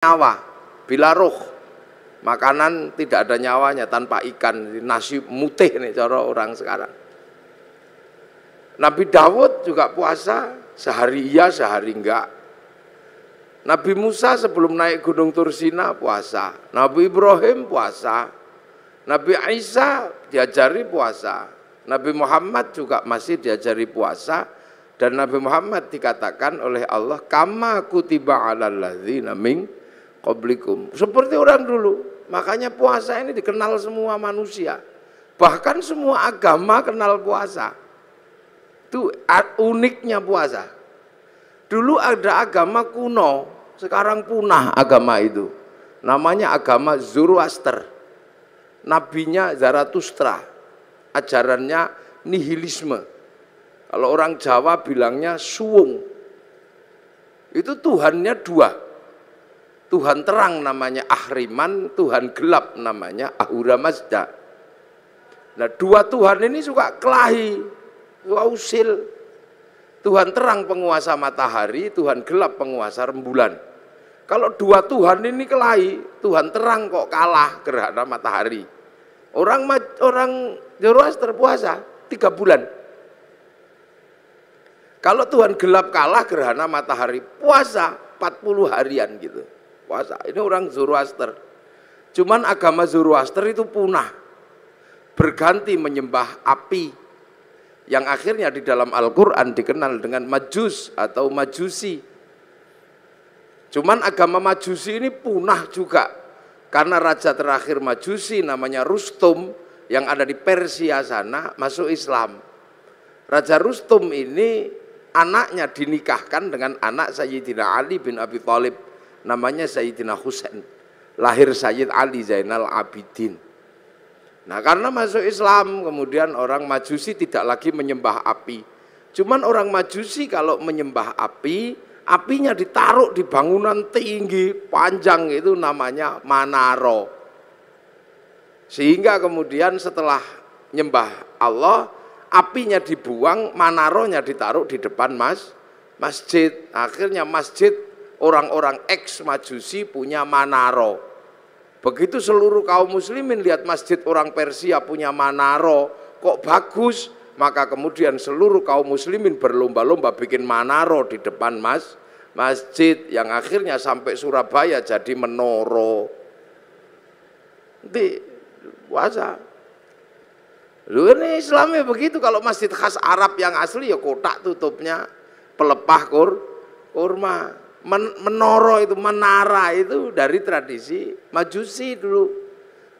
nyawa, bila roh. Makanan tidak ada nyawanya, tanpa ikan, nasi mutih nih cara orang sekarang. Nabi Dawud juga puasa, sehari iya sehari enggak. Nabi Musa sebelum naik gunung Tursina puasa, Nabi Ibrahim puasa, Nabi Isa diajari puasa, Nabi Muhammad juga masih diajari puasa, dan Nabi Muhammad dikatakan oleh Allah kama kutiba alal ladzina min qablikum, seperti orang dulu. Makanya puasa ini dikenal semua manusia, bahkan semua agama kenal puasa. Itu uniknya puasa. Dulu ada agama kuno, sekarang punah agama itu. Namanya agama Zoroaster. Nabinya Zarathustra. Ajarannya nihilisme. Kalau orang Jawa bilangnya suwung. Itu Tuhannya dua. Tuhan terang namanya Ahriman, Tuhan gelap namanya Ahura Mazda. Nah, dua Tuhan ini suka kelahi, suka usil. Tuhan terang penguasa matahari, Tuhan gelap penguasa rembulan. Kalau dua Tuhan ini kelahi, Tuhan terang kok kalah gerhana matahari. Orang Zoroaster puasa 3 bulan. Kalau Tuhan gelap kalah gerhana matahari, puasa 40 harian gitu. Puasa. Ini orang Zoroaster. Cuman agama Zoroaster itu punah. Berganti menyembah api. Yang akhirnya di dalam Al-Quran dikenal dengan Majus atau Majusi. Cuman agama Majusi ini punah juga. Karena raja terakhir Majusi namanya Rustum yang ada di Persia sana masuk Islam. Raja Rustum ini anaknya dinikahkan dengan anak Sayyidina Ali bin Abi Thalib. Namanya Sayyidina Husain, lahir Sayyid Ali Zainal Abidin. Nah, karena masuk Islam, kemudian orang Majusi tidak lagi menyembah api. Cuman orang Majusi kalau menyembah api, apinya ditaruh di bangunan tinggi, panjang, itu namanya manaro. Sehingga kemudian setelah nyembah Allah, apinya dibuang, manaronya ditaruh di depan masjid. Akhirnya masjid orang-orang ex-Majusi punya manaro. Begitu seluruh kaum muslimin lihat masjid orang Persia punya manaro, kok bagus, maka kemudian seluruh kaum muslimin berlomba-lomba bikin manaro di depan masjid, yang akhirnya sampai Surabaya jadi menoro. Nanti puasa. Lu ini Islamnya begitu. Kalau masjid khas Arab yang asli ya kotak tutupnya, pelepah kurma. Menoro itu, menara itu dari tradisi Majusi dulu.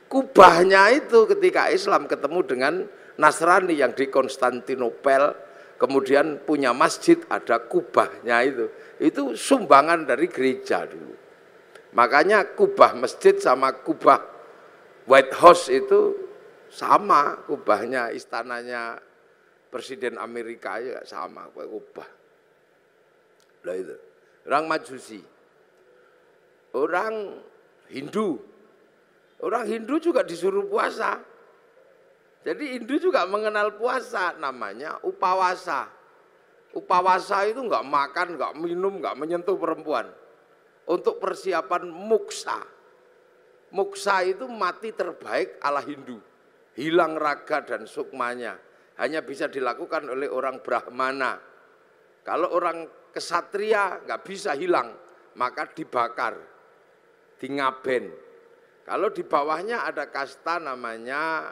Kubahnya itu ketika Islam ketemu dengan Nasrani yang di Konstantinopel, kemudian punya masjid, ada kubahnya itu sumbangan dari gereja dulu. Makanya kubah masjid sama kubah White House itu sama, kubahnya istananya Presiden Amerika ya sama kubah. Lah itu orang Majusi. Orang Hindu juga disuruh puasa. Jadi Hindu juga mengenal puasa, namanya upawasa. Upawasa itu enggak makan, enggak minum, enggak menyentuh perempuan. Untuk persiapan muksa. Muksa itu mati terbaik ala Hindu. Hilang raga dan sukmanya. Hanya bisa dilakukan oleh orang Brahmana. Kalau orang kesatria nggak bisa hilang, maka dibakar, dingaben. Kalau di bawahnya ada kasta namanya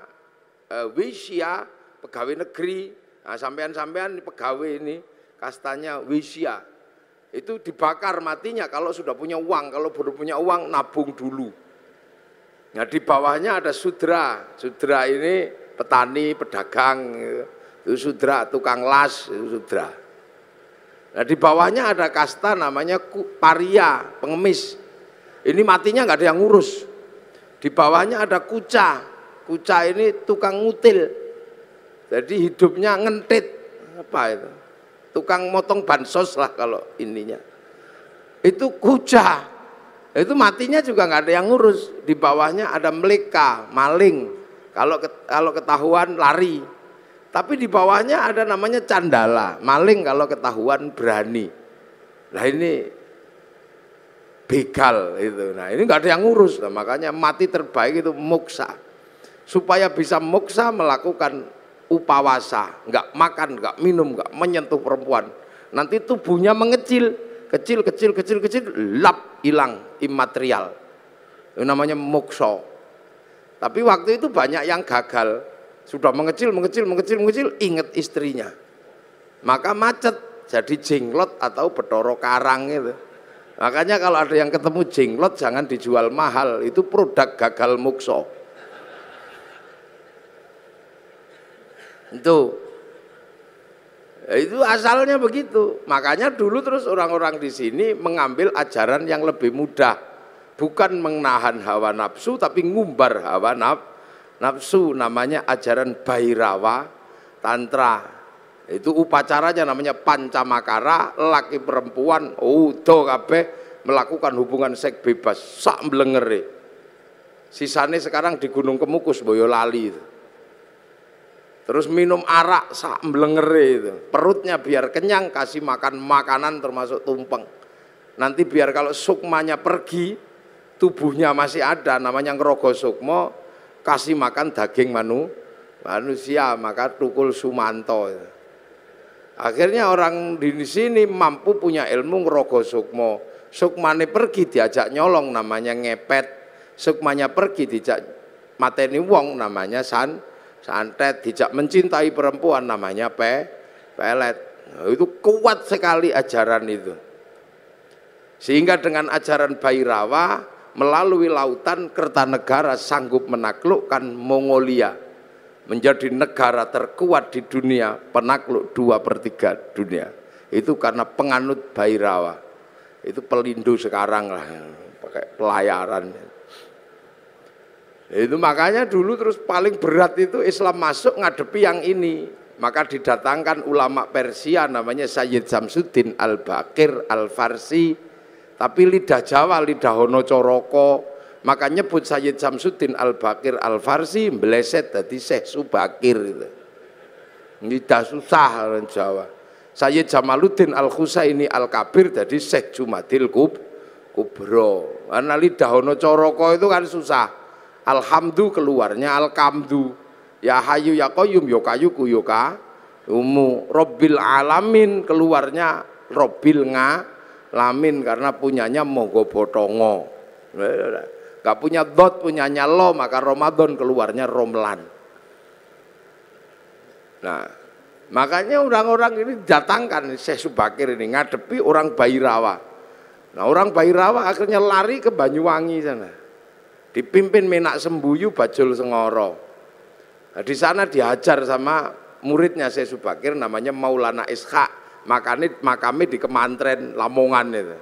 Wisya, pegawai negeri. Nah, sampean-sampean pegawai ini kastanya Wisya. Itu dibakar matinya kalau sudah punya uang. Kalau belum punya uang nabung dulu. Nah, di bawahnya ada Sudra. Sudra ini petani, pedagang. Itu Sudra, tukang las, itu Sudra. Nah, di bawahnya ada kasta namanya paria, pengemis. Ini matinya nggak ada yang ngurus. Di bawahnya ada kuca. Kuca ini tukang ngutil. Jadi hidupnya ngentit. Apa itu? Tukang motong bansos lah kalau ininya. Itu kuca. Itu matinya juga nggak ada yang ngurus. Di bawahnya ada meleka, maling. Kalau ketahuan lari. Tapi di bawahnya ada namanya candala, maling kalau ketahuan berani. Nah ini begal itu. Nah ini nggak ada yang ngurus, nah, makanya mati terbaik itu moksa. Supaya bisa moksa melakukan upawasa, nggak makan, nggak minum, nggak menyentuh perempuan. Nanti tubuhnya mengecil, kecil, lap, hilang, imaterial. Itu namanya moksa. Tapi waktu itu banyak yang gagal, sudah mengecil, ingat istrinya. Maka macet, jadi jenglot atau Bathara Karang itu. Makanya kalau ada yang ketemu jenglot jangan dijual mahal, itu produk gagal moksa. Itu asalnya begitu. Makanya dulu terus orang-orang di sini mengambil ajaran yang lebih mudah, bukan menahan hawa nafsu tapi ngumbar hawa nafsu. Namanya ajaran Bhairawa Tantra. Itu upacaranya namanya pancamakara, laki perempuan udo kabeh melakukan hubungan seks bebas sak mblengere. Sisane sekarang di Gunung Kemukus Boyolali itu. Terus minum arak sak mblengere itu. Perutnya biar kenyang, kasih makan makanan termasuk tumpeng. Nanti biar kalau sukmanya pergi, tubuhnya masih ada, namanya ngerogo sukma, kasih makan daging manusia, maka tukul sumanto. Akhirnya orang di sini mampu punya ilmu ngerogo sukma. Sukmane pergi diajak nyolong, namanya ngepet. Sukmanya pergi diajak mateni wong, namanya santet. Dijak mencintai perempuan, namanya pelet. Itu kuat sekali ajaran itu. Sehingga dengan ajaran Bhairawa melalui lautan Kertanegara sanggup menaklukkan Mongolia, menjadi negara terkuat di dunia, penakluk 2/3 dunia. Itu karena penganut Bhairawa. Itu Pelindo sekarang lah, pakai pelayaran. Itu makanya dulu terus paling berat itu Islam masuk ngadepi yang ini. Maka didatangkan ulama Persia namanya Sayyid Samsuddin Al-Baqir Al-Farsi. Tapi lidah Jawa, lidah Hono Coroko. Maka nyebut Sayyid Samsuddin Al-Baqir Al-Farsi meleset dari Syekh Subakir itu. Lidah susah orang Jawa. Sayyid Jamaluddin Al-Husaini Al-Kabir jadi Syekh Jumadil Kubro. Karena lidah Hono Coroko itu kan susah. Alhamdu keluarnya Al-Kamdu. Ya Hayu ya Qayyum ya Kayuku ya Umu. Robbil Alamin keluarnya Robbil Ngalamin karena punyanya Monggo Botongo. Gak punya dot, punyanya lo, maka Ramadan keluarnya Romlan. Nah, makanya orang-orang ini datangkan Syekh Subakir ini ngadepi orang Bhairawa. Nah, orang Bhairawa akhirnya lari ke Banyuwangi sana. Dipimpin Menak Sembuyu Bajul Sengoro. Nah, di sana diajar sama muridnya Syekh Subakir namanya Maulana Ishaq. Makamnya di Kemantren Lamongan itu.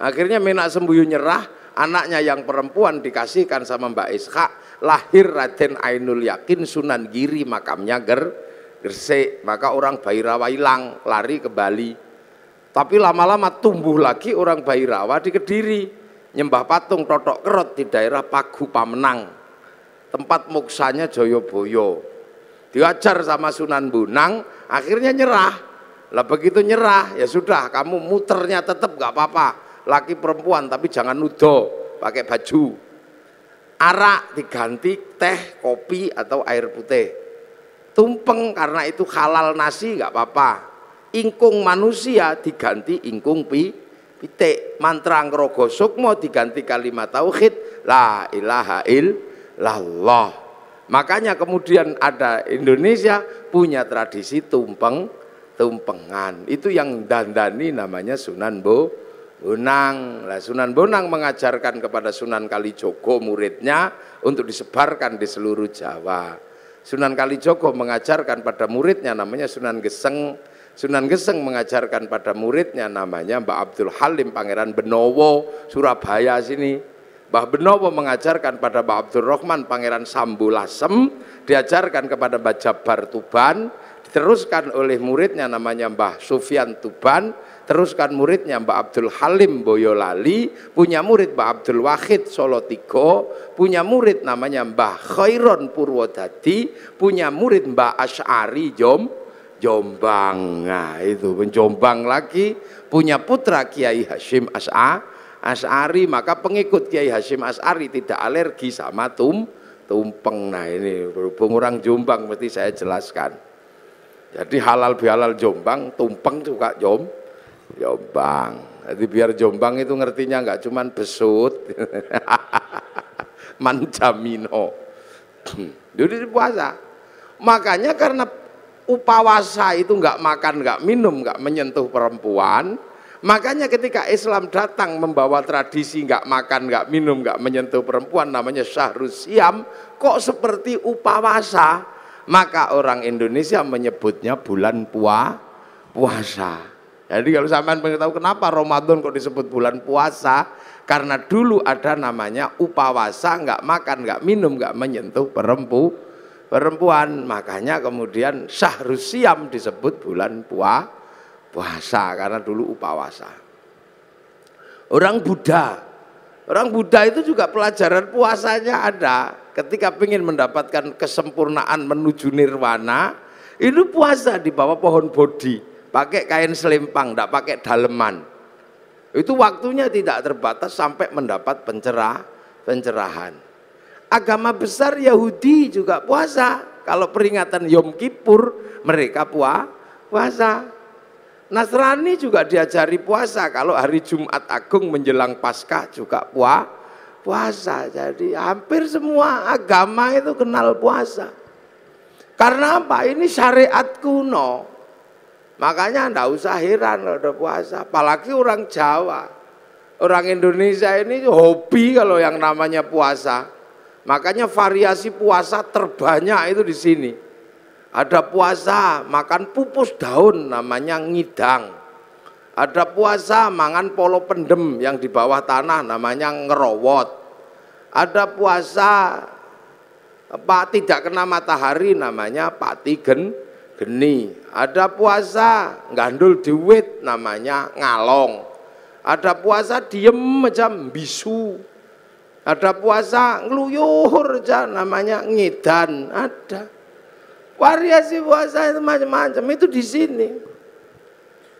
Akhirnya Menak Sembuyu nyerah. Anaknya yang perempuan dikasihkan sama Mbak Ishaq, lahir Raden Ainul Yakin Sunan Giri, makamnya Gresik. Maka orang Bhairawa hilang, lari ke Bali. Tapi lama-lama tumbuh lagi orang Bhairawa di Kediri, nyembah patung Totok Kerot di daerah Pagu Pamenang, tempat moksanya Joyoboyo. Diajar sama Sunan Bonang, akhirnya nyerah. Lah begitu nyerah, ya sudah, kamu muternya tetap gak apa-apa. Laki perempuan tapi jangan nudo, pakai baju. Arak diganti teh, kopi atau air putih. Tumpeng karena itu halal nasi gak apa-apa. Ingkung manusia diganti ingkung pitik. Mantra ngrogo sukmo diganti kalimat tauhid la ilaha illallah. Makanya kemudian ada Indonesia punya tradisi tumpengan. Itu yang dandani namanya Sunan Bonang. Nah, Sunan Bonang mengajarkan kepada Sunan Kalijogo muridnya untuk disebarkan di seluruh Jawa. Sunan Kalijogo mengajarkan pada muridnya namanya Sunan Geseng. Sunan Geseng mengajarkan pada muridnya namanya Mbah Abdul Halim Pangeran Benowo Surabaya sini. Mbah Benowo mengajarkan pada Mbah Abdul Rahman Pangeran Sambulasem, diajarkan kepada Mbah Jabar Tuban, diteruskan oleh muridnya namanya Mbah Sufyan Tuban, teruskan muridnya Mbah Abdul Halim Boyolali, punya murid Mbah Abdul Wahid Solo Tigo, punya murid namanya Mbah Khairon Purwodadi, punya murid Mbah Asy'ari Jombang. Nah itu Jombang lagi punya putra Kiai Hasyim Asy'ari, maka pengikut Kiai Hasyim Asy'ari tidak alergi sama tumpeng. Nah ini berhubung orang Jombang mesti saya jelaskan. Jadi halal bihalal Jombang, tumpeng juga Jombang. Jadi biar Jombang itu ngertinya nggak cuman besut, manjamino. Jadi puasa. Makanya karena upawasa itu nggak makan, nggak minum, nggak menyentuh perempuan. Makanya ketika Islam datang membawa tradisi nggak makan, nggak minum, nggak menyentuh perempuan, namanya Syahrus Siam, kok seperti upawasa. Maka orang Indonesia menyebutnya bulan puasa. Jadi kalau sampean pengen tahu kenapa Ramadan kok disebut bulan puasa, karena dulu ada namanya upawasa, nggak makan, nggak minum, nggak menyentuh perempuan. Makanya kemudian Syahrus Siam disebut bulan puasa karena dulu upawasa. Orang Buddha itu juga pelajaran puasanya ada. Ketika ingin mendapatkan kesempurnaan menuju nirwana, itu puasa di bawah pohon bodhi, pakai kain selempang, tidak pakai daleman. Itu waktunya tidak terbatas sampai mendapat pencerahan. Agama besar Yahudi juga puasa. Kalau peringatan Yom Kippur mereka puasa. Nasrani juga diajari puasa. Kalau hari Jumat Agung menjelang Paskah juga puasa. Jadi hampir semua agama itu kenal puasa. Karena apa? Ini syariat kuno. Makanya enggak usah heran kalau ada puasa. Apalagi orang Jawa. Orang Indonesia ini hobi kalau yang namanya puasa. Makanya variasi puasa terbanyak itu di sini. Ada puasa makan pupus daun namanya ngidang. Ada puasa mangan polo pendem yang di bawah tanah namanya ngerowot. Ada puasa tidak kena matahari namanya pati geni. Ada puasa gandul duit namanya ngalong. Ada puasa diem macam bisu. Ada puasa ngeluyur aja namanya ngedan. Ada variasi puasa itu macam-macam itu di sini.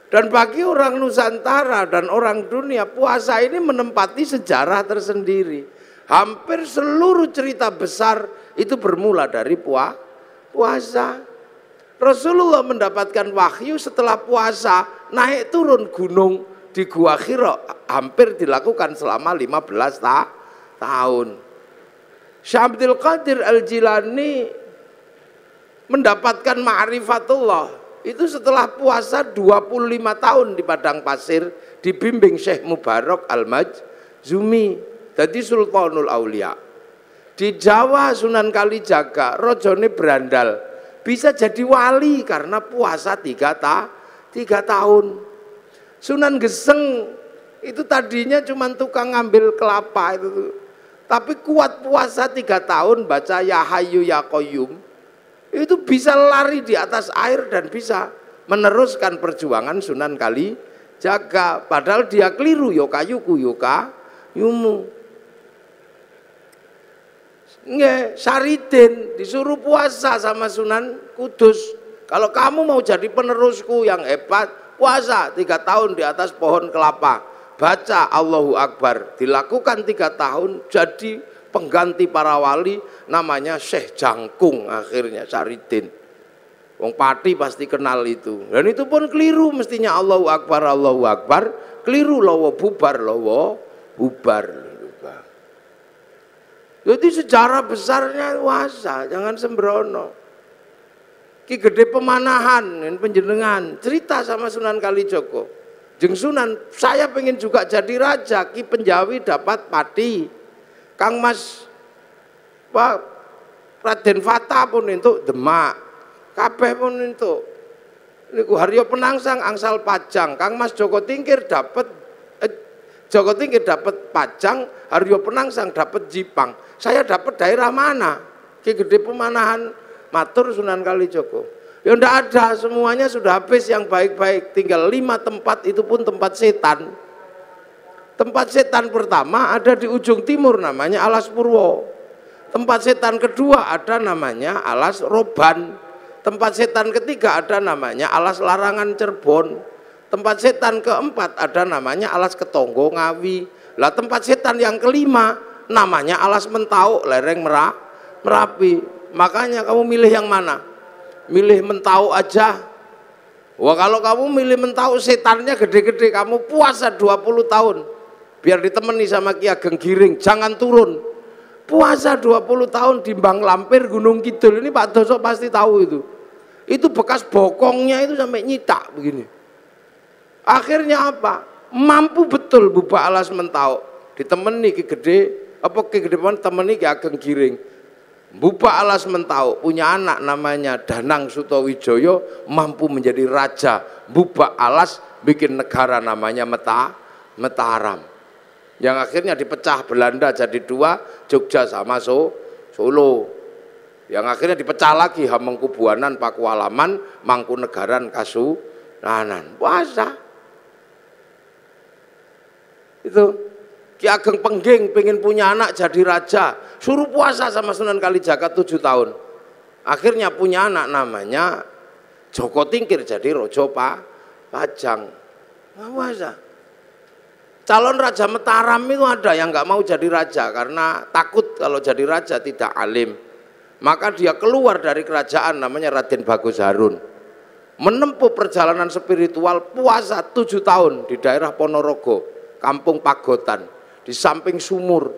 Dan bagi orang Nusantara dan orang dunia, puasa ini menempati sejarah tersendiri. Hampir seluruh cerita besar itu bermula dari puasa. Rasulullah mendapatkan wahyu setelah puasa, naik turun gunung di Gua Hira, hampir dilakukan selama 15 tahun. Syekh Abdul Qadir Al-Jilani mendapatkan ma'rifatullah itu setelah puasa 25 tahun di padang pasir, dibimbing Syekh Mubarak Al-Majzumi, jadi Sultanul Aulia. Di Jawa Sunan Kalijaga, rojone berandal, bisa jadi wali karena puasa 3 tahun. Sunan Geseng itu tadinya cuma tukang ngambil kelapa itu, tapi kuat puasa 3 tahun, baca Ya Hayyu Ya Qayyum, itu bisa lari di atas air dan bisa meneruskan perjuangan Sunan Kalijaga. Padahal dia keliru, yokayuku yokayumu. Nggak, Saridin disuruh puasa sama Sunan Kudus. Kalau kamu mau jadi penerusku yang hebat, puasa 3 tahun di atas pohon kelapa. Baca Allahu Akbar, dilakukan 3 tahun, jadi pengganti para wali namanya Syekh Jangkung akhirnya Saridin. Wong Pati pasti kenal itu. Dan itu pun keliru mestinya Allahu Akbar, keliru lawa bubar. Jadi sejarah besarnya puasa, jangan sembrono. Ki gede pemanahan penjenengan, cerita sama Sunan Kalijogo. Jeng Sunan, saya pengen juga jadi raja, Ki Penjawi dapat pati. Kang Mas Pak Raden Fata pun untuk Demak, kabeh pun untuk niku Haryo Penangsang angsal Pajang, Kang Mas Joko Tingkir dapat Pajang, Haryo Penangsang dapat Jipang. Saya dapat daerah mana? Ki gede pemanahan, matur Sunan Kalijogo. Ya ndak ada, semuanya sudah habis yang baik-baik, tinggal 5 tempat, itu pun tempat setan. Tempat setan pertama ada di ujung timur namanya Alas Purwo. Tempat setan kedua ada namanya Alas Roban. Tempat setan ketiga ada namanya alas larangan Cirebon. Tempat setan keempat ada namanya alas Ketonggo Ngawi. Lah tempat setan yang kelima namanya alas Mentau lereng Merapi. Makanya kamu milih yang mana? Milih Mentau aja. Wah kalau kamu milih Mentau setannya gede-gede, kamu puasa 20 tahun. Biar ditemani sama Ki Ageng Giring, jangan turun. Puasa 20 tahun di Bang Lampir Gunung Kidul, ini Pak Doso pasti tahu itu. Itu bekas bokongnya itu sampai nyitak begini. Akhirnya apa? Mampu betul buka alas Mentau. Ditemani Ki Gede, apa Ki Gede temani Ki Ageng Giring. Buka alas Mentau, punya anak namanya Danang Sutawijoyo, mampu menjadi raja. Buka alas, bikin negara namanya Mataram. Yang akhirnya dipecah Belanda jadi dua, Jogja sama Solo. Yang akhirnya dipecah lagi Hamengkubuanan, Pakualaman, Mangkunegaran, Kasunanan. Puasa. Itu Ki Ageng Pengging pengen punya anak jadi raja, suruh puasa sama Sunan Kalijaga 7 tahun. Akhirnya punya anak namanya Joko Tingkir jadi Rojo Pajang. Puasa. Calon Raja Mataram itu ada yang nggak mau jadi raja karena takut kalau jadi raja tidak alim. Maka dia keluar dari kerajaan namanya Raden Bagus Harun. Menempuh perjalanan spiritual puasa 7 tahun di daerah Ponorogo, Kampung Pagotan. Di samping sumur,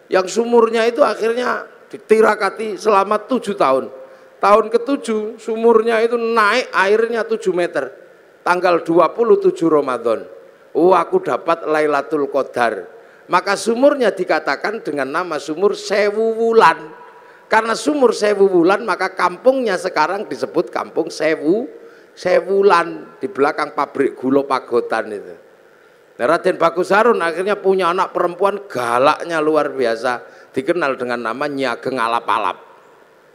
yang sumurnya itu akhirnya ditirakati selama 7 tahun. Tahun ke-7 sumurnya itu naik airnya 7 meter. Tanggal 27 Ramadan. Aku dapat Lailatul Qadar. Maka sumurnya dikatakan dengan nama sumur Sewu Wulan. Karena sumur Sewu Wulan maka kampungnya sekarang disebut Kampung Sewulan di belakang pabrik gula Pagotan itu. Raden Bagus Harun akhirnya punya anak perempuan galaknya luar biasa, dikenal dengan nama Nyi Ageng Alap-alap.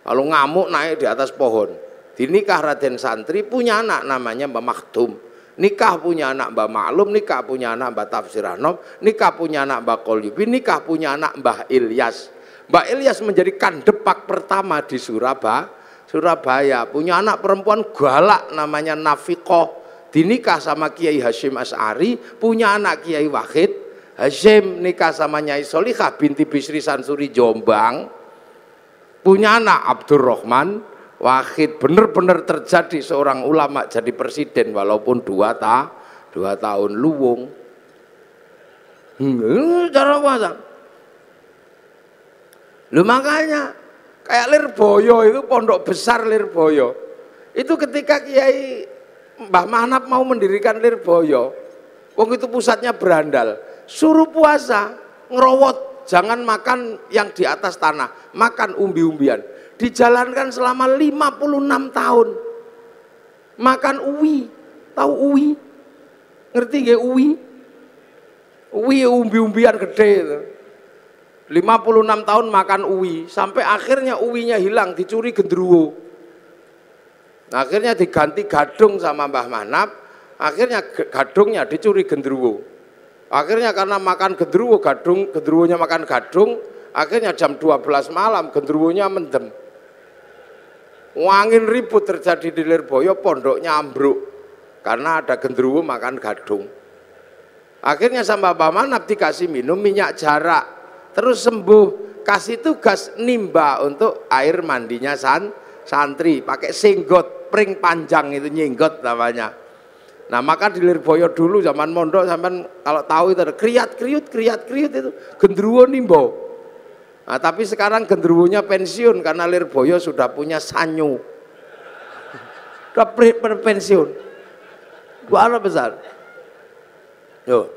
Kalau ngamuk naik di atas pohon. Dinikah Raden Santri punya anak namanya Mbah Maktum. Nikah punya anak Mbah Maklum, nikah punya anak Mbah Tafsir Anom, nikah punya anak Mbah Qolyubi, nikah punya anak Mbah Ilyas. Mbah Ilyas menjadi kandepak pertama di Surabaya. Punya anak perempuan galak namanya Nafiqoh. Dinikah sama Kiai Hasyim Asy'ari, punya anak Kiai Wahid Hasyim, nikah sama Nyai Solikah binti Bisri Sansuri Jombang, punya anak Abdurrahman Wahid. Benar-benar terjadi seorang ulama jadi presiden walaupun 2 tahun luwung. Cara puasa. Lu makanya kayak Lirboyo itu pondok besar Lirboyo. Itu ketika Kiai Mbah Manap mau mendirikan Lirboyo, wong itu pusatnya berandal, suruh puasa, ngerowot, jangan makan yang di atas tanah, makan umbi-umbian. Dijalankan selama 56 tahun. Makan uwi, tahu uwi? Ngerti nggih uwi? Uwi umbi-umbian gede itu. 56 tahun makan uwi, sampai akhirnya uwinya hilang, dicuri gendruwo. Nah, akhirnya diganti gadung sama Mbah Manap, akhirnya gadungnya dicuri gendruwo. Akhirnya karena makan gendruwo, gendruwonya makan gadung, akhirnya jam 12 malam gendruwonya mendem. Angin ribut terjadi di Lirboyo, pondoknya ambruk karena ada gendruwo makan gadung. Akhirnya sama Mbah Manap dikasih minum minyak jarak, terus sembuh. Kasih tugas nimba untuk air mandinya santri, pakai singgot, pring panjang itu nyinggot namanya. Nah maka di Lirboyo dulu zaman mondok sampean kalau tahu itu ada kriat itu gendruwo nimbo. Nah tapi sekarang gendruwonya pensiun karena Lirboyo sudah punya sanyu. Sudah pensiun. Dua besar. Yo.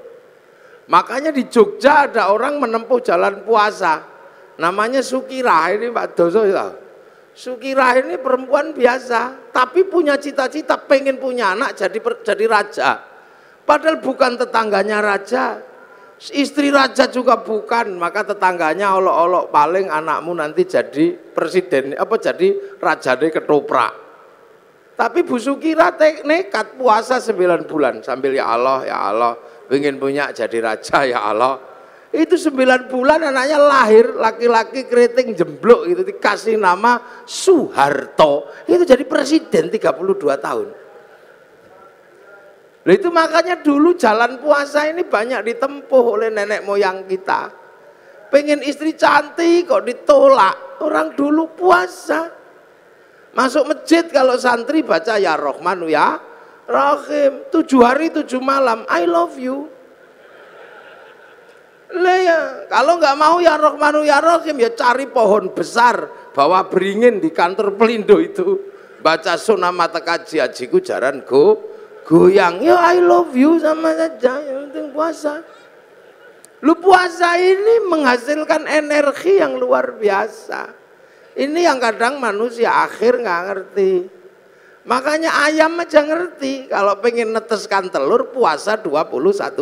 Makanya di Jogja ada orang menempuh jalan puasa. Namanya Sukirah, ini Pak Doso ya. Sukirah ini perempuan biasa, tapi punya cita-cita pengen punya anak jadi raja. Padahal bukan tetangganya raja, istri raja juga bukan, maka tetangganya olok-olok paling anakmu nanti jadi presiden, jadi raja deh ketoprak. Tapi Bu Sukirah nekat puasa 9 bulan sambil ya Allah, pengen punya jadi raja ya Allah. Itu 9 bulan anaknya lahir, laki-laki keriting jemblok itu dikasih nama Soeharto. Itu jadi presiden 32 tahun. Nah, itu makanya dulu jalan puasa ini banyak ditempuh oleh nenek moyang kita. Pengen istri cantik kok ditolak. Orang dulu puasa. Masuk masjid kalau santri baca ya Rahmanu ya Rahim. 7 hari 7 malam I love you. Lah ya, kalau nggak mau ya Rahmanu ya Rahim ya cari pohon besar, bawa beringin di kantor Pelindo itu. Baca sunah mata kaji ajiku jaran goyang. Ya I love you sama saja, yang penting puasa. Lu puasa ini menghasilkan energi yang luar biasa. Ini yang kadang manusia akhir nggak ngerti. Makanya ayam aja ngerti. Kalau pengen neteskan telur puasa 21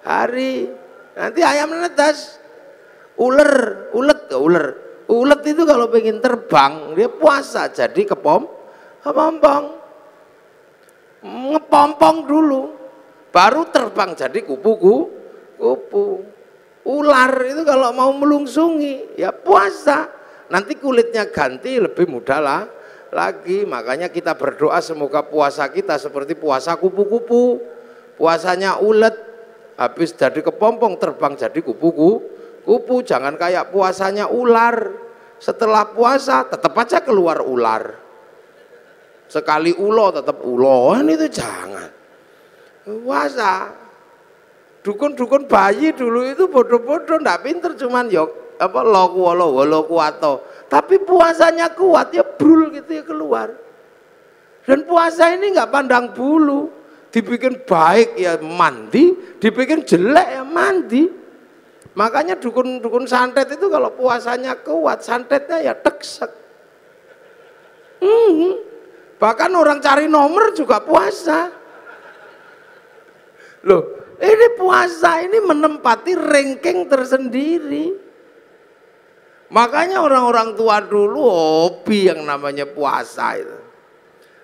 hari. Nanti ayam netes. Ulet itu kalau pengen terbang dia puasa jadi kepompong. Ngepompong dulu. Baru terbang jadi kupu. Ular itu kalau mau melungsungi ya puasa. Nanti kulitnya ganti lebih mudah lah lagi. Makanya kita berdoa semoga puasa kita seperti puasa kupu-kupu. Puasanya ulet, habis jadi kepompong terbang jadi kupu-kupu. Jangan kayak puasanya ular. Setelah puasa tetap aja keluar ular. Sekali ulo tetap ulo. Ini itu jangan. Puasa. Dukun-dukun bayi dulu itu bodoh-bodoh, ndak pinter cuman yok apa lo kuato. Tapi puasanya kuat ya brul gitu ya keluar. Dan puasa ini nggak pandang bulu. Dibikin baik ya mandi, dibikin jelek ya mandi. Makanya dukun-dukun santet itu kalau puasanya kuat, santetnya ya teksek. Bahkan orang cari nomor juga puasa. Loh, ini puasa ini menempati ranking tersendiri. Makanya orang-orang tua dulu hobi yang namanya puasa itu.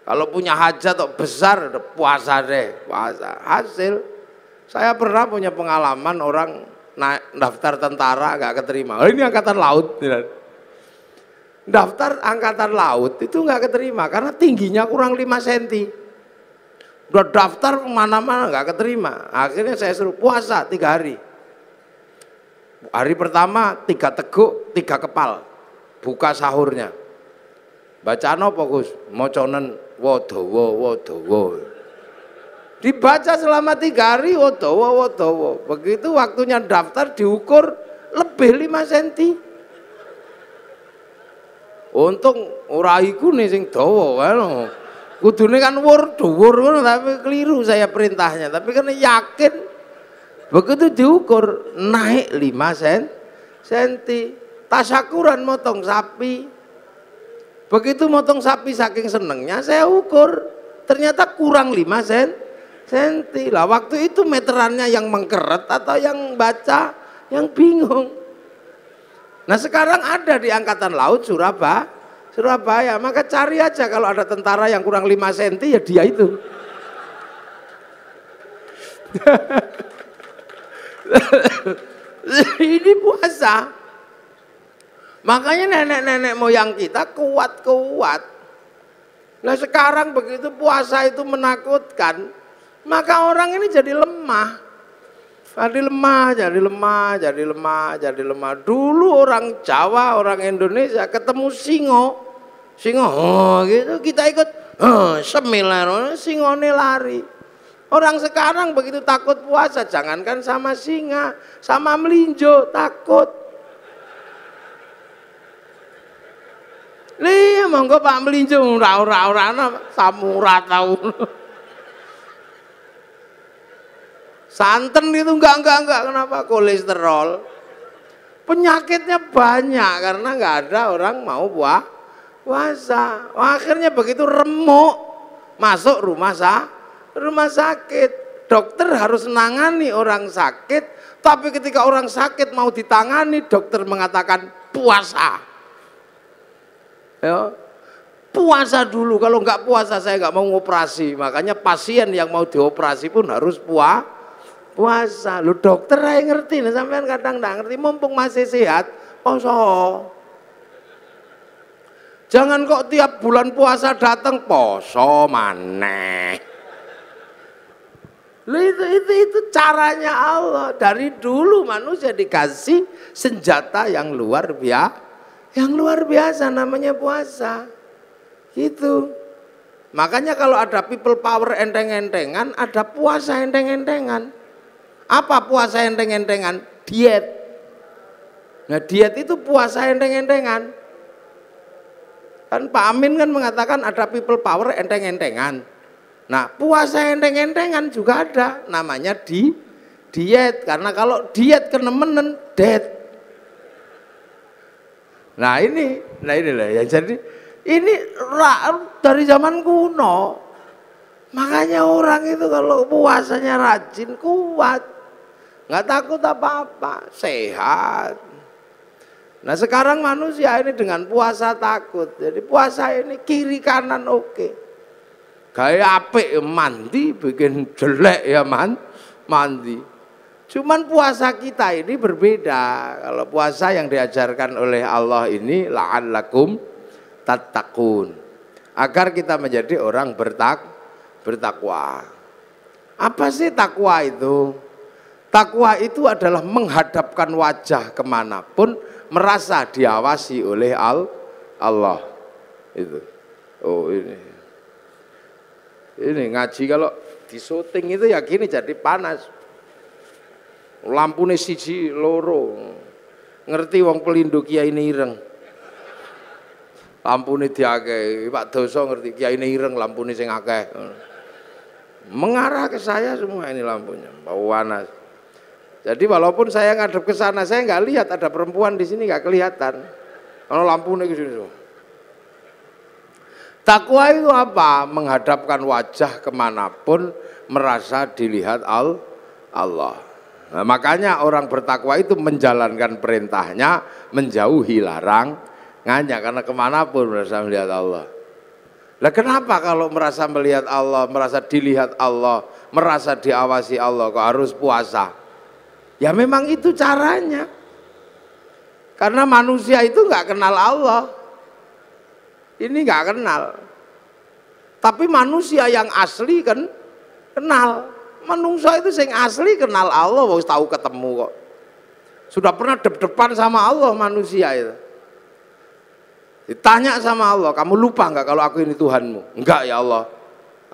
Kalau punya hajat atau besar udah puasa deh, puasa. Hasil saya pernah punya pengalaman orang naik daftar tentara nggak keterima. Oh, ini angkatan laut. Daftar angkatan laut itu nggak keterima karena tingginya kurang 5 cm. Udah daftar kemana-mana nggak keterima. Akhirnya saya suruh puasa 3 hari. Hari pertama 3 teguk 3 kepal. Buka sahurnya. Bacaan apa Gus? Moconen wodowo. Dibaca selama 3 hari wodowo. Begitu waktunya daftar diukur lebih 5 cm. Untung ora iku nih sing dawa kan. Kudune kan dhuwur tapi keliru saya perintahnya. Tapi karena yakin begitu diukur naik 5 cm. Tasyakuran motong sapi. Begitu motong sapi saking senengnya saya ukur. Ternyata kurang 5 cm. Lah waktu itu meterannya yang mengkeret atau yang baca yang bingung. Nah sekarang ada di Angkatan Laut Surabaya. Maka cari aja kalau ada tentara yang kurang 5 cm ya dia itu. Ini puasa. Makanya nenek-nenek moyang kita kuat-kuat. Nah sekarang begitu puasa itu menakutkan, maka orang ini jadi lemah. Jadi lemah. Dulu orang Jawa, orang Indonesia ketemu singo gitu kita ikut semilar, singone lari. Orang sekarang begitu takut puasa, jangankan sama singa, sama melinjo takut. Nih, monggo Pak melinjo ora samura tahu. Santen itu enggak, kenapa? Kolesterol. Penyakitnya banyak karena enggak ada orang mau puasa. Akhirnya begitu remuk masuk rumah sakit. Dokter harus menangani orang sakit, tapi ketika orang sakit mau ditangani, dokter mengatakan puasa. Ya. Puasa dulu, kalau enggak puasa saya enggak mau ngoperasi. Makanya pasien yang mau dioperasi pun harus puasa. Puasa. Lu dokter aja ngerti, nah sampean kadang nggak ngerti, mumpung masih sehat, poso. Jangan kok tiap bulan puasa datang poso maneh. Itu caranya Allah. Dari dulu manusia dikasih senjata yang luar biasa namanya puasa. Gitu. Makanya kalau ada people power enteng-entengan, ada puasa enteng-entengan. Apa puasa enteng-entengan? Diet. Nah diet itu puasa enteng-entengan. Kan Pak Amin kan mengatakan ada people power enteng-entengan. Nah puasa enteng-entengan juga ada. Namanya diet. Karena kalau diet kenemenen, dead. Nah inilah ya. Jadi ini dari zaman kuno. Makanya orang itu kalau puasanya rajin, kuat. Nggak takut apa-apa, sehat. Nah sekarang manusia ini dengan puasa takut. Jadi puasa ini kiri kanan oke. Gaya apik mandi, bikin jelek ya mandi. Cuman puasa kita ini berbeda. Kalau puasa yang diajarkan oleh Allah ini la'allakum tattaqun. Agar kita menjadi orang bertakwa. Apa sih takwa itu? Takwa itu adalah menghadapkan wajah kemanapun, merasa diawasi oleh Allah. Itu. Oh ini ngaji kalau di syuting itu ya gini jadi panas. Lampune siji loro. Ngerti wong pelindung Kiai Ireng. Lampune diakeh, Pak Doso ngerti Kiai Ireng lampune sing akeh. Mengarah ke saya semua ini lampunya, bau panas. Jadi walaupun saya ngadep ke sana, saya nggak lihat ada perempuan di sini, nggak kelihatan. Kalau lampunya ke sini. Takwa itu apa? Menghadapkan wajah kemanapun, merasa dilihat Allah. Nah, makanya orang bertakwa itu menjalankan perintahnya, menjauhi larangannya, karena kemanapun merasa melihat Allah. Lah kenapa kalau merasa melihat Allah, merasa dilihat Allah, merasa diawasi Allah, kok harus puasa? Ya memang itu caranya. Karena manusia itu nggak kenal Allah. Ini nggak kenal. Tapi manusia yang asli kan kenal. Manusia itu yang asli kenal Allah, wong tahu ketemu kok. Sudah pernah dep-depan sama Allah manusia itu. Ditanya sama Allah, kamu lupa nggak kalau aku ini Tuhanmu? Enggak ya Allah.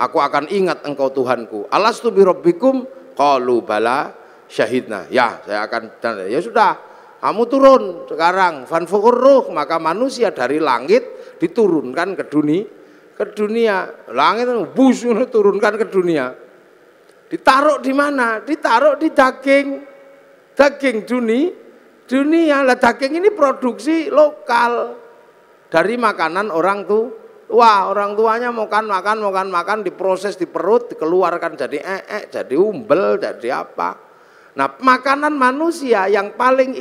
Aku akan ingat engkau Tuhanku. Alastu bi rabbikum? Qalu bala syahidna. Ya, saya akan, ya sudah, kamu turun sekarang. Fanfukur ruh, maka manusia dari langit diturunkan ke dunia. Langit bus turunkan ke dunia. Ditaruh di mana? Ditaruh di daging dunia. Lah daging ini produksi lokal dari makanan orang tua. Orang tuanya makan diproses di perut, dikeluarkan jadi jadi umbel, jadi apa. Nah, makanan manusia yang paling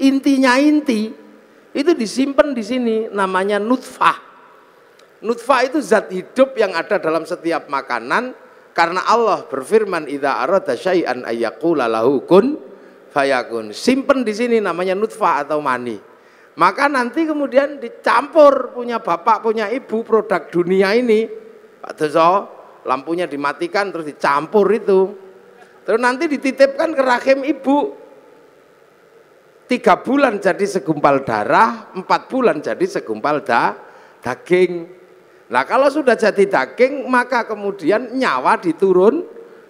intinya itu disimpan di sini, namanya nutfah. Nutfah itu zat hidup yang ada dalam setiap makanan, karena Allah berfirman idza arada syai'an ayyaqula lahu kun fayakun. Simpen di sini namanya nutfah atau mani. Maka nanti kemudian dicampur, punya bapak punya ibu, produk dunia ini, Pak Doso, lampunya dimatikan terus dicampur itu. Terus nanti dititipkan ke rahim ibu. 3 bulan jadi segumpal darah, 4 bulan jadi segumpal daging. Nah kalau sudah jadi daging, maka kemudian nyawa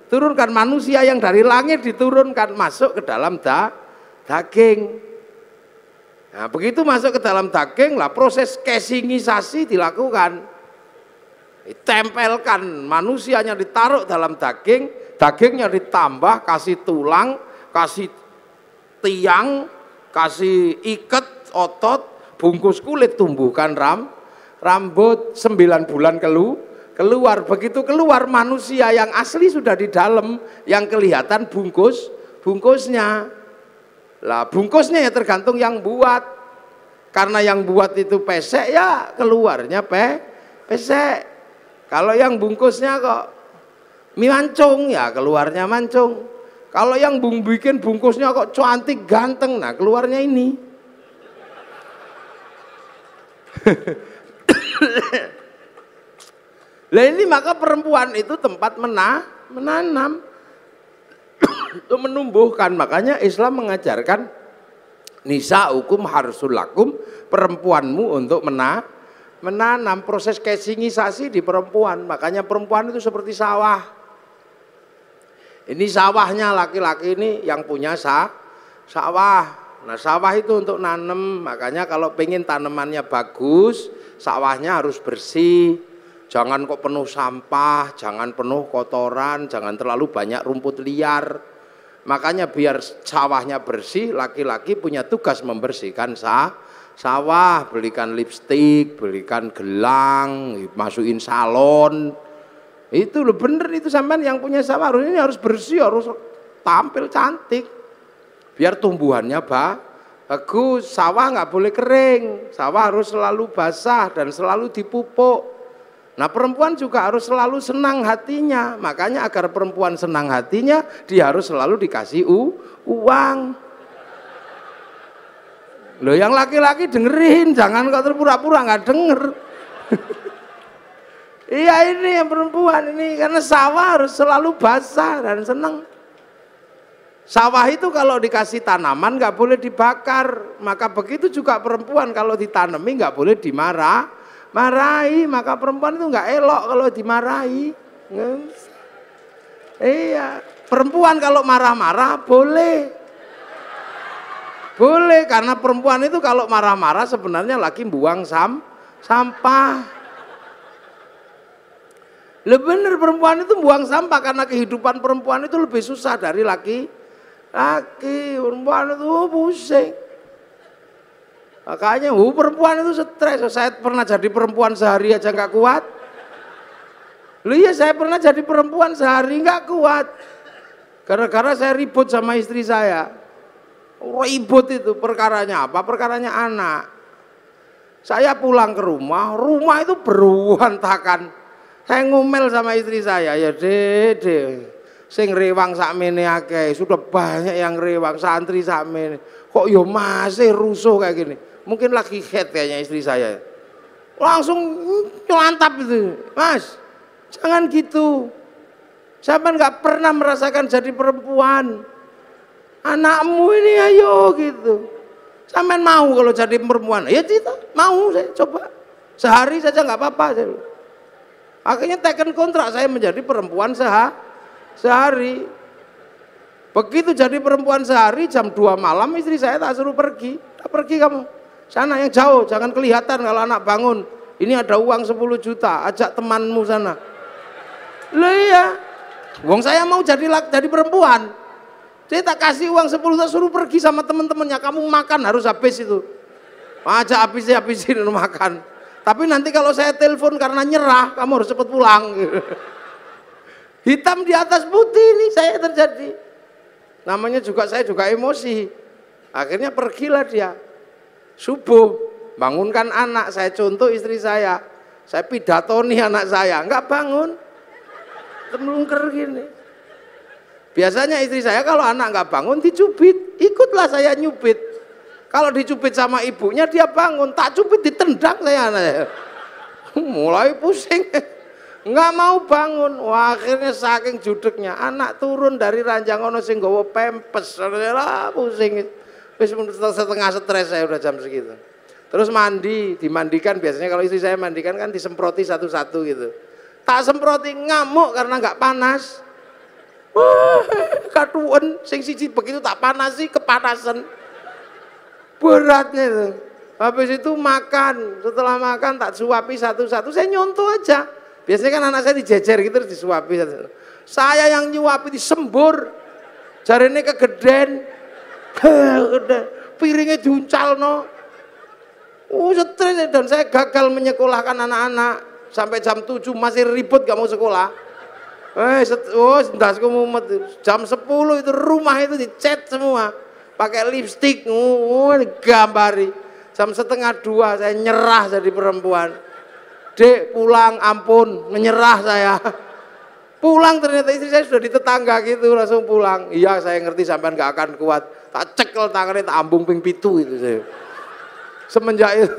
turunkan manusia yang dari langit diturunkan masuk ke dalam daging. Nah begitu masuk ke dalam daging, lah proses casingisasi dilakukan. Ditempelkan, manusianya ditaruh dalam daging. Dagingnya ditambah, kasih tulang, kasih tiang, kasih ikat, otot, bungkus kulit, tumbuhkan rambut, 9 bulan keluar. Begitu keluar manusia yang asli sudah di dalam, yang kelihatan bungkusnya. Lah bungkusnya ya tergantung yang buat. Karena yang buat itu pesek ya keluarnya pesek. Kalau yang bungkusnya kok mie mancung ya keluarnya mancung. Kalau yang bikin bungkusnya kok cantik, ganteng, nah keluarnya ini. Lah ini maka perempuan itu tempat menanam. Itu menumbuhkan, makanya Islam mengajarkan nisa'ukum harsul lakum, perempuanmu untuk menanam. Proses casingisasi di perempuan, makanya perempuan itu seperti sawah. Ini sawahnya laki-laki ini yang punya sawah. Nah sawah itu untuk nanam, makanya kalau pengen tanamannya bagus, sawahnya harus bersih. Jangan kok penuh sampah, jangan penuh kotoran, jangan terlalu banyak rumput liar. Makanya biar sawahnya bersih, laki-laki punya tugas membersihkan sawah, belikan lipstik, belikan gelang, masukin salon. Itu loh bener itu, sampean yang punya sawah ini harus bersih, harus tampil cantik. Biar tumbuhannya bagus, sawah nggak boleh kering, sawah harus selalu basah dan selalu dipupuk. Nah perempuan juga harus selalu senang hatinya, makanya agar perempuan senang hatinya dia harus selalu dikasih uang. Loh yang laki-laki dengerin, jangan kok terpura-pura nggak denger. Iya ini yang perempuan ini, karena sawah harus selalu basah dan senang. Sawah itu kalau dikasih tanaman nggak boleh dibakar, maka begitu juga perempuan kalau ditanami nggak boleh marahi, maka perempuan itu nggak elok kalau dimarahi. Iya, perempuan kalau marah-marah boleh, karena perempuan itu kalau marah-marah sebenarnya lagi buang sampah. Bener perempuan itu buang sampah karena kehidupan perempuan itu lebih susah dari laki. Perempuan itu pusing. Makanya perempuan itu stres. Saya pernah jadi perempuan sehari aja nggak kuat. Iya saya pernah jadi perempuan sehari nggak kuat. Gara-gara saya ribut sama istri saya. Ribut itu perkaranya apa? Perkaranya anak. Saya pulang ke rumah itu berantakan. Saya ngomel sama istri saya, ya Dede, sing rewang sakmene akeh, sudah banyak yang rewang, santri sakmene. Kok yo masih rusuh kayak gini? Mungkin lagi head kayaknya istri saya. Langsung nyelantap itu. Mas, jangan gitu. Sampai nggak pernah merasakan jadi perempuan. Anakmu ini ayo gitu. Sampai mau kalau jadi perempuan? Ya tidak, mau saya coba. Sehari saja nggak apa-apa. Akhirnya teken kontrak saya menjadi perempuan sehari. Begitu jadi perempuan sehari, jam 2 malam istri saya tak suruh pergi. Pergi kamu, sana yang jauh, jangan kelihatan kalau anak bangun. Ini ada uang 10 juta, ajak temanmu sana. Lah iya, wong saya mau jadi perempuan. Saya tak kasih uang 10 juta, suruh pergi sama teman-temannya. Kamu makan harus habis itu. Ajak habisin makan. Tapi nanti kalau saya telepon karena nyerah, kamu harus cepat pulang. Hitam di atas putih ini saya terjadi. Namanya juga saya juga emosi. Akhirnya pergilah dia. Subuh, bangunkan anak, saya contoh istri saya pidatoni anak saya, enggak bangun. Melungker gini. Biasanya istri saya kalau anak enggak bangun dicubit, ikutlah saya nyubit. Kalau dicubit sama ibunya dia bangun, tak cubit ditendang saya anaknya. Mulai pusing. Enggak mau bangun. Wah, akhirnya saking judeknya anak turun dari ranjang ono sing nggawa pempes. Lah pusing. Wis setengah stres saya udah jam segitu. Terus dimandikan, biasanya kalau istri saya mandikan kan disemproti satu-satu gitu. Tak semproti, ngamuk karena enggak panas. Wah, katuan sing siji begitu tak panas sih kepanasan. Beratnya itu. Habis itu makan, setelah makan tak suapi satu-satu, saya nyontoh aja. Biasanya kan anak saya dijejer gitu terus disuapi satu. Saya yang nyuapi disembur. Jarene kegeden. Piringnya diuncal no. Stres dan saya gagal menyekolahkan anak-anak. Sampai jam 7 masih ribut gak mau sekolah. Ndasku mumet. Jam 10 itu rumah itu dicat semua. Pakai lipstik, gambari. Jam 1:30 saya nyerah jadi perempuan. Dek pulang, ampun, menyerah saya. Pulang ternyata istri saya sudah di tetangga gitu, langsung pulang. Iya saya ngerti sampean gak akan kuat. Tak cekel tangannya, tak ambung ping pitu itu saya. Semenjak itu,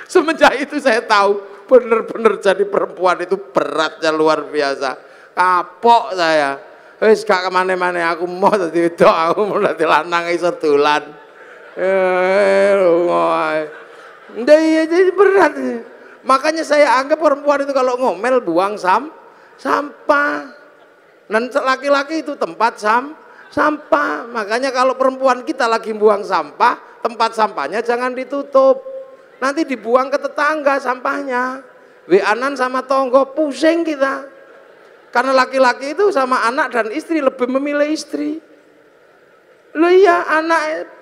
semenjak itu saya tahu bener-bener jadi perempuan itu beratnya luar biasa. Kapok saya. Wis gak kemana-mana, aku mau dadi wedok, aku mau dadi lanang iso dolan. Iya jadi berat. Makanya saya anggap perempuan itu kalau ngomel buang sampah. Dan laki-laki itu tempat sampah. Makanya kalau perempuan kita lagi buang sampah, tempat sampahnya jangan ditutup. Nanti dibuang ke tetangga sampahnya. Weanan sama tonggo, pusing kita. Karena laki-laki itu sama anak dan istri lebih memilih istri. Loh iya,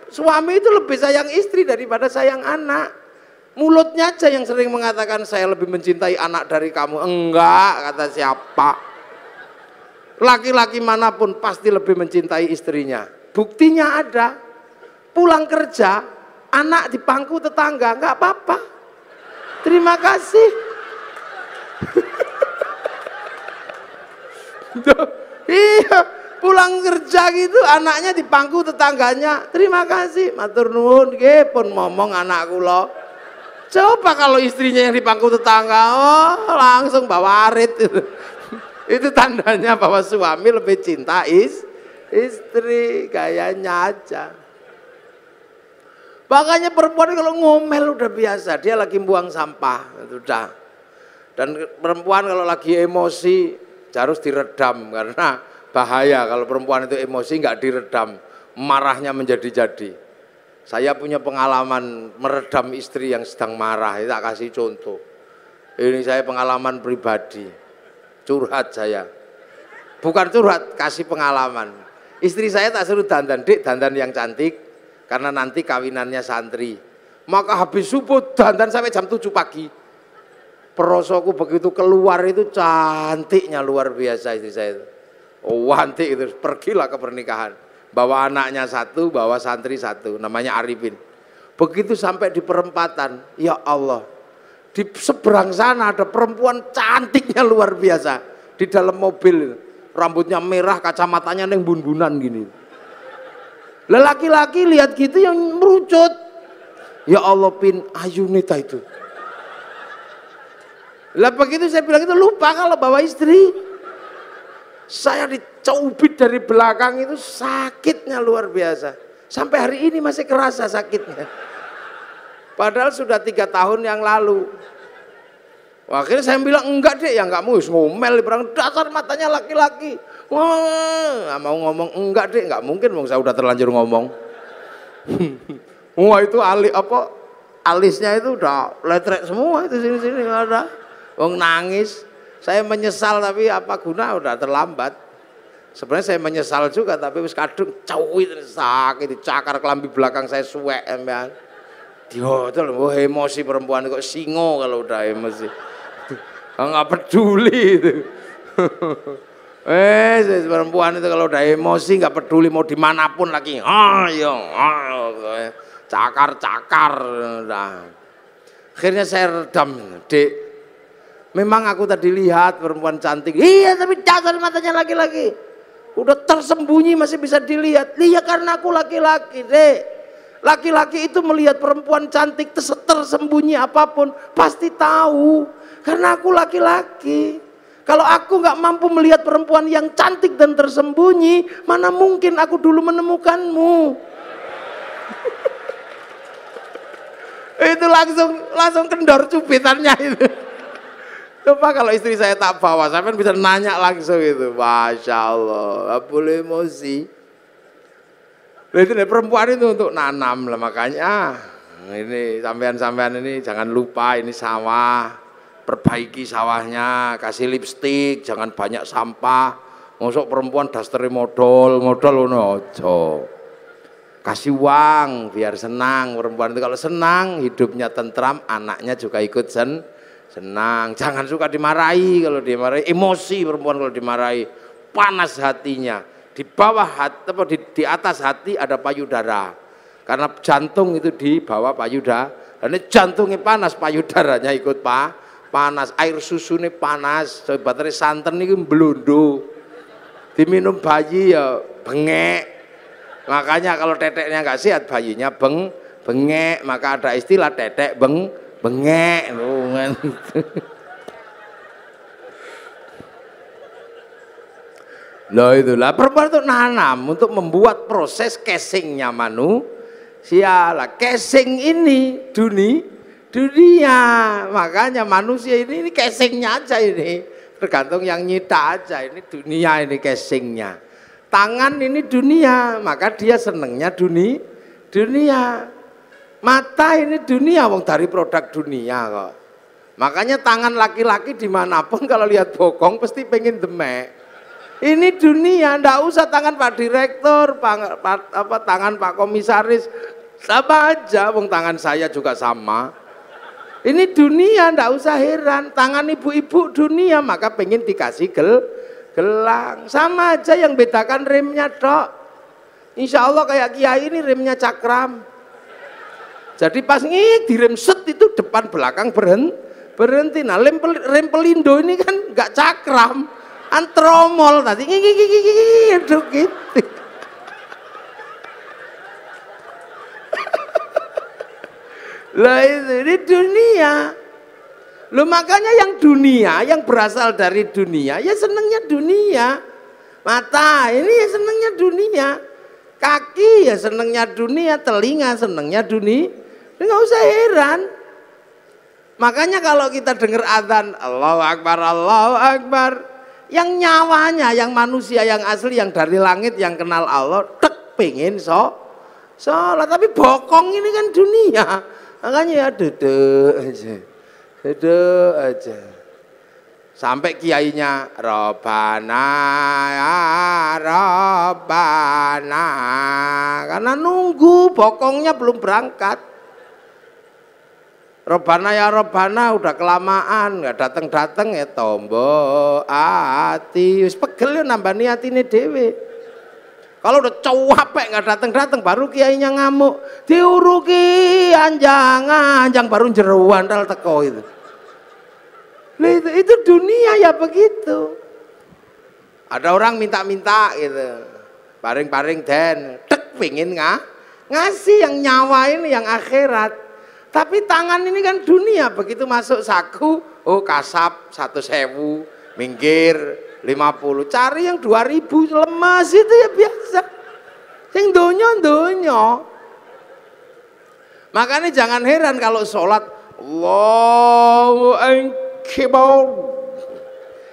suami itu lebih sayang istri daripada sayang anak. Mulutnya aja yang sering mengatakan saya lebih mencintai anak dari kamu. Enggak, kata siapa. Laki-laki manapun pasti lebih mencintai istrinya. Buktinya ada. Pulang kerja, anak di pangku tetangga, enggak apa-apa. Terima kasih. Iya, pulang kerja gitu anaknya di pangku tetangganya. Terima kasih, matur nuwun nggih pun ngomong anak kula. Coba kalau istrinya yang di pangku tetangga, oh langsung bawa arit. Itu tandanya bahwa suami lebih cinta istri, gayanya aja. Makanya perempuan kalau ngomel udah biasa, dia lagi buang sampah, sudah. Dan perempuan kalau lagi emosi harus diredam karena bahaya kalau perempuan itu emosi nggak diredam, marahnya menjadi-jadi. Saya punya pengalaman meredam istri yang sedang marah, tak kasih contoh. Ini saya pengalaman pribadi, curhat saya. Bukan curhat, kasih pengalaman. Istri saya tak suruh dandan, Dik, dandan yang cantik, karena nanti kawinannya santri. Maka habis subuh dandan sampai jam 7 pagi. Perosoku begitu keluar itu cantiknya luar biasa istri saya itu. Oh cantik itu, pergilah ke pernikahan. Bawa anaknya satu, bawa santri satu, namanya Arifin. Begitu sampai di perempatan, ya Allah, di seberang sana ada perempuan cantiknya luar biasa. Di dalam mobil, rambutnya merah, kacamatanya neng bun-bunan gini. Lelaki-laki lihat gitu yang merucut. Ya Allah Pin, ayu nita itu. Lah begitu saya bilang itu lupa kalau bawa istri. Saya dicubit dari belakang itu sakitnya luar biasa. Sampai hari ini masih kerasa sakitnya. Padahal sudah 3 tahun yang lalu. Akhirnya saya bilang enggak deh, ya enggak mau ngomel perang dasar matanya laki-laki. Wah, mau ngomong enggak deh, enggak mungkin, saya udah terlanjur ngomong. Wah itu alisnya itu udah letrek semua itu sini-sini enggak ada. Wong nangis. Saya menyesal tapi apa guna, udah terlambat. Sebenarnya saya menyesal juga tapi wis kadung cawit sakit dicakar kelambi belakang saya suwek emang. Diotel emosi perempuan kok singo kalau udah emosi. Enggak peduli itu. Perempuan itu kalau udah emosi enggak peduli mau dimanapun lagi. Cakar-cakar udah. Akhirnya saya redam, Dek. Memang aku tadi lihat perempuan cantik. Iya, tapi dasar matanya laki-laki. Udah tersembunyi masih bisa dilihat. Iya karena aku laki-laki, Dek. Laki-laki itu melihat perempuan cantik tersembunyi apapun pasti tahu. Karena aku laki-laki. Kalau aku nggak mampu melihat perempuan yang cantik dan tersembunyi, mana mungkin aku dulu menemukanmu. Itu langsung kendor cubitannya itu. Coba kalau istri saya tak bawa, saya kan bisa nanya langsung itu. Masya Allah, gak boleh emosi. Itu perempuan itu untuk nanam lah, makanya ini sampean-sampean ini jangan lupa ini sawah, perbaiki sawahnya, kasih lipstik, jangan banyak sampah. Masuk perempuan dasternya modal ojo. Kasih uang biar senang perempuan itu, kalau senang hidupnya tentram, anaknya juga ikut senang. Jangan suka dimarahi, kalau dimarahi emosi perempuan, kalau dimarahi panas hatinya. Di bawah hati apa di atas hati ada payudara. Karena jantung itu di bawah payudara. Dan jantungnya panas, payudaranya ikut panas, air susune panas, sebatare santen iki mblondho. Diminum bayi ya bengek. Makanya kalau teteknya nggak sehat bayinya bengek, maka ada istilah tetek bengek. Loh itulah perempuan itu nanam untuk membuat proses casingnya manusia lah. Casing ini dunia, makanya manusia ini casingnya aja ini, tergantung yang nyita aja. Ini dunia, ini casingnya. Tangan ini dunia, maka dia senengnya dunia. Mata ini dunia, wong dari produk dunia kok. Makanya tangan laki-laki dimanapun kalau lihat bokong pasti pengen demek. Ini dunia, ndak usah tangan Pak Direktur, tangan Pak Komisaris, sama aja, wong tangan saya juga sama. Ini dunia, ndak usah heran. Tangan ibu-ibu dunia, maka pengen dikasih gelang. Sama aja, yang bedakan remnya dok. Insya Allah kayak kiai ini remnya cakram. Jadi pas direm set itu depan belakang berhenti. Nah rem pelindo ini kan nggak cakram. Antromol tadi gitu. Lah ini dunia. Loh makanya yang dunia, yang berasal dari dunia, ya senengnya dunia. Mata ini ya senengnya dunia. Kaki ya senengnya dunia, telinga senengnya dunia. Nggak usah heran. Makanya kalau kita dengar adzan Allahu Akbar, Allahu Akbar, yang nyawanya, yang manusia, yang asli, yang dari langit, yang kenal Allah, tek pengen sholat. Tapi bokong ini kan dunia. Makanya ya duduk aja. Sampai kiainya Robbana ya Robbana, karena nunggu bokongnya belum berangkat. Robbana ya Robbana udah kelamaan nggak dateng ya tombo ati wis pegel yo nambah niatine dhewe. Kalau udah capek nggak dateng baru kiainya ngamuk, diuruki anjang baru jeruan dal teko itu. Nah, itu dunia ya begitu. Ada orang minta gitu, paring den, tek pingin ngasih yang nyawa ini, yang akhirat. Tapi tangan ini kan dunia, begitu masuk saku, oh kasap 1.000, minggir 50, cari yang 2.000, lemas itu ya biasa. Yang donyo. Makanya jangan heran kalau sholat, Allahu Akbar.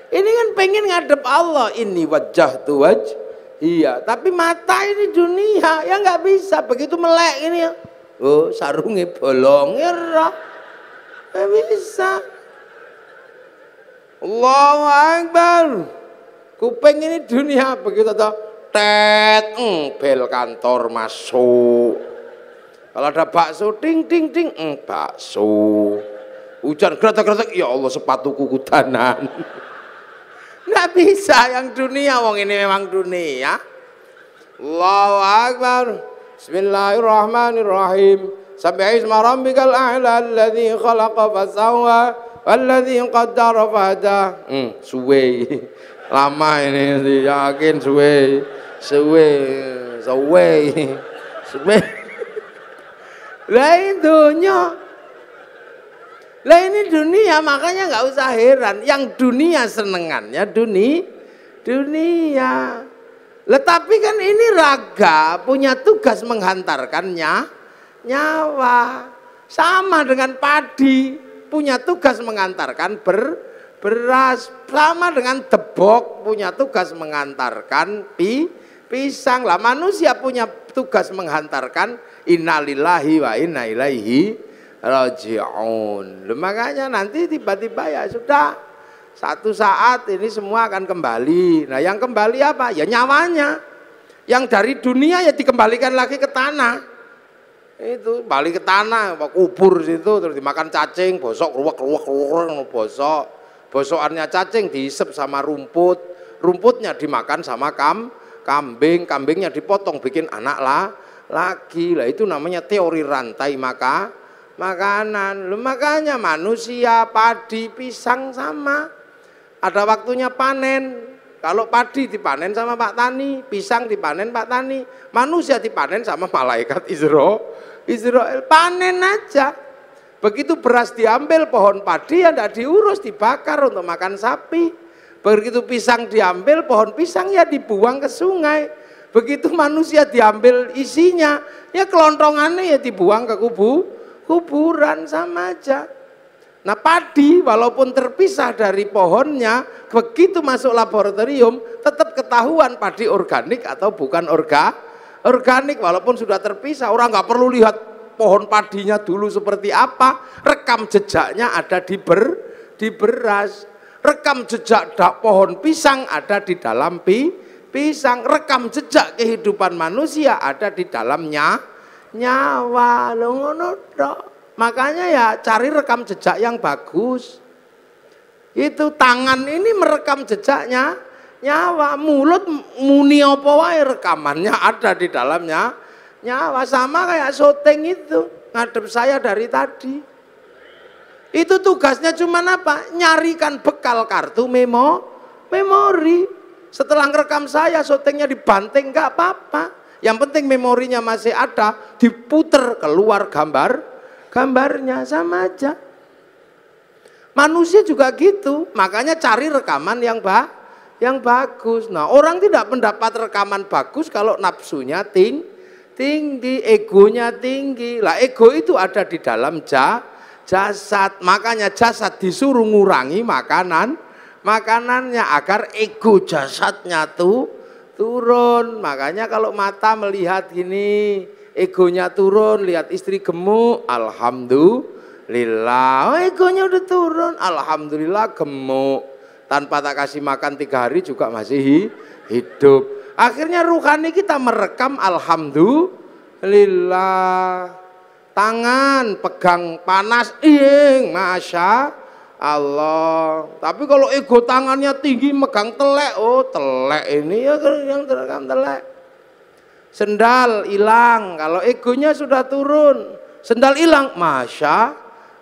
Ini kan pengen ngadep Allah, ini wajah tuh iya. Tapi mata ini dunia, ya nggak bisa, begitu melek ini ya. Oh sarungnya bolong ya, nggak bisa. Allahu Akbar. Kuping ini dunia, begitu toh tet bel kantor masuk. Kalau ada bakso ting bakso. Hujan gretek ya Allah sepatuku kudanan. Nggak bisa yang dunia, wong ini memang dunia. Allahu Akbar. Bismillahirrahmanirrahim. Sabbihisma rabbikal a'la alladzi khalaqa fasawwa walladzi qaddara fahada. Suwe. Lama ini yakin suwe. Lah ini dunia, makanya nggak usah heran. Yang dunia senengannya dunia. Tapi kan ini raga punya tugas menghantarkannya nyawa. Sama dengan padi punya tugas mengantarkan beras. Sama dengan debok punya tugas mengantarkan pisang. Lah manusia punya tugas menghantarkan innalillahi wa inna ilaihi raji'un. Makanya nanti tiba-tiba ya sudah, satu saat ini semua akan kembali. Nah yang kembali apa? Ya nyawanya. Yang dari dunia ya dikembalikan lagi ke tanah. Itu balik ke tanah, kubur situ, terus dimakan cacing, bosok, ruwek, bosok. Bosokannya cacing diisep sama rumput. Rumputnya dimakan sama kambing. Kambingnya dipotong bikin anak lagi. Lah itu namanya teori rantai makanan. Loh, makanya manusia, padi, pisang sama. Ada waktunya panen. Kalau padi dipanen sama Pak Tani, pisang dipanen Pak Tani, manusia dipanen sama malaikat Israel. Panen aja. Begitu beras diambil, pohon padi ya tidak diurus, dibakar untuk makan sapi. Begitu pisang diambil, pohon pisang ya dibuang ke sungai. Begitu manusia diambil isinya, ya kelontongannya ya dibuang ke kuburan, sama aja. Nah padi walaupun terpisah dari pohonnya, begitu masuk laboratorium tetap ketahuan padi organik atau bukan organik walaupun sudah terpisah. Orang nggak perlu lihat pohon padinya dulu seperti apa, rekam jejaknya ada di beras, rekam jejak pohon pisang ada di dalam pisang, rekam jejak kehidupan manusia ada di dalamnya nyawa. Ngono tok. Makanya ya cari rekam jejak yang bagus. Itu tangan ini merekam jejaknya nyawa, mulut muni apa wae rekamannya ada di dalamnya nyawa. Sama kayak syuting itu, ngadep saya dari tadi. Itu tugasnya cuma apa? Nyarikan bekal kartu memori. Setelah ngerekam saya, syutingnya dibanting nggak apa-apa. Yang penting memorinya masih ada, diputer keluar gambarnya, sama aja. Manusia juga gitu, makanya cari rekaman yang bagus. Nah, orang tidak mendapat rekaman bagus kalau nafsunya tinggi, egonya tinggi. Lah ego itu ada di dalam jasad, makanya jasad disuruh ngurangi makanannya agar ego jasadnya turun. Makanya kalau mata melihat gini, egonya turun, lihat istri gemuk, alhamdulillah, oh, egonya udah turun, alhamdulillah gemuk, tanpa tak kasih makan 3 hari juga masih hidup. Akhirnya ruhani kita merekam alhamdulillah. Tangan pegang panas, masya Allah. Tapi kalau ego tangannya tinggi megang telek, oh telek ini ya yang terekam telek. Sendal hilang, kalau egonya sudah turun, sendal hilang, masya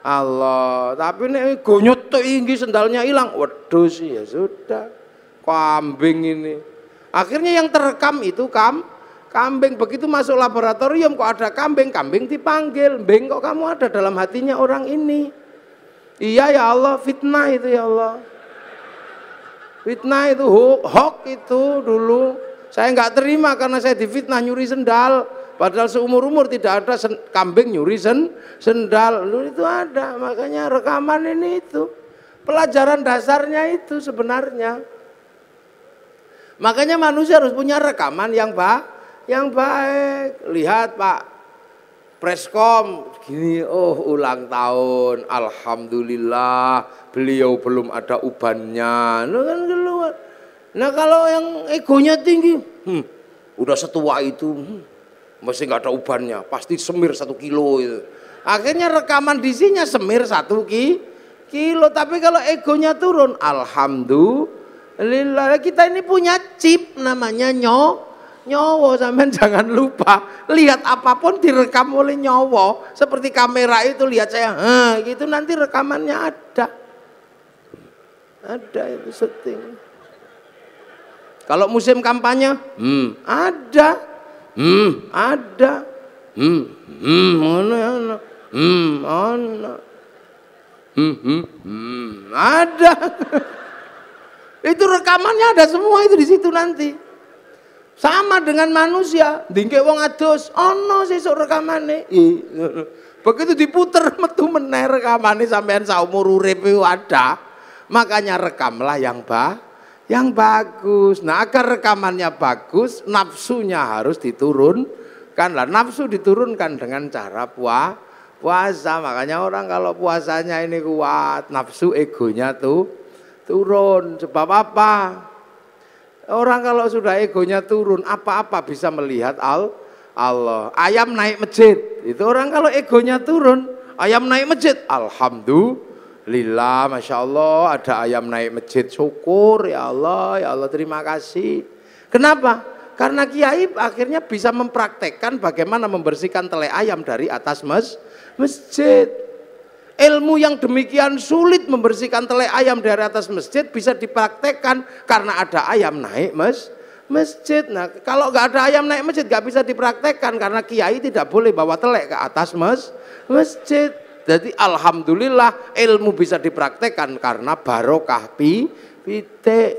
Allah. Tapi ini egonya tinggi, sendalnya hilang, waduh sih ya sudah, kambing ini. Akhirnya yang terekam itu kambing. Begitu masuk laboratorium kok ada kambing dipanggil, Beng kok kamu ada dalam hatinya orang ini? Iya ya Allah, fitnah itu ya Allah. Fitnah itu hoax itu dulu. Saya nggak terima karena saya difitnah nyuri sendal. Padahal seumur-umur tidak ada kambing nyuri sendal. Lu itu ada, makanya rekaman ini itu. Pelajaran dasarnya itu sebenarnya. Makanya manusia harus punya rekaman yang baik. Lihat Pak Preskom gini, oh ulang tahun, alhamdulillah beliau belum ada ubannya. Lu kan keluar. Nah kalau yang egonya tinggi, udah setua itu, masih nggak ada ubannya, pasti semir 1 kilo itu. Akhirnya rekaman disinya semir 1 kilo. Tapi kalau egonya turun, alhamdulillah. Kita ini punya chip namanya nyawa, sampean jangan lupa. Lihat apapun direkam oleh nyawa. Seperti kamera itu, lihat saya, gitu nanti rekamannya ada. Ada itu syuting. Kalau musim kampanye, ada, ada, ada. Itu rekamannya ada semua itu di situ nanti. Sama dengan manusia, dingke wong adus, ono sesuk rekamane. Begitu diputer metu meneh rekamane sampean saumur urip ada. Makanya rekamlah yang bagus. Nah, agar rekamannya bagus, nafsunya harus diturunkan. Lah nafsu diturunkan dengan cara puasa. Makanya orang kalau puasanya ini kuat, nafsu egonya turun. Sebab apa? Orang kalau sudah egonya turun, apa-apa bisa melihat Allah. Ayam naik masjid, itu orang kalau egonya turun, ayam naik masjid, alhamdulillah, masya Allah ada ayam naik masjid, syukur ya Allah terima kasih. Kenapa? Karena kiai akhirnya bisa mempraktekkan bagaimana membersihkan tele ayam dari atas masjid. Ilmu yang demikian sulit membersihkan tele ayam dari atas masjid bisa dipraktekkan karena ada ayam naik masjid. Nah, kalau nggak ada ayam naik masjid nggak bisa dipraktekkan karena kiai tidak boleh bawa telek ke atas masjid. Jadi alhamdulillah ilmu bisa dipraktekkan karena barokah pitik.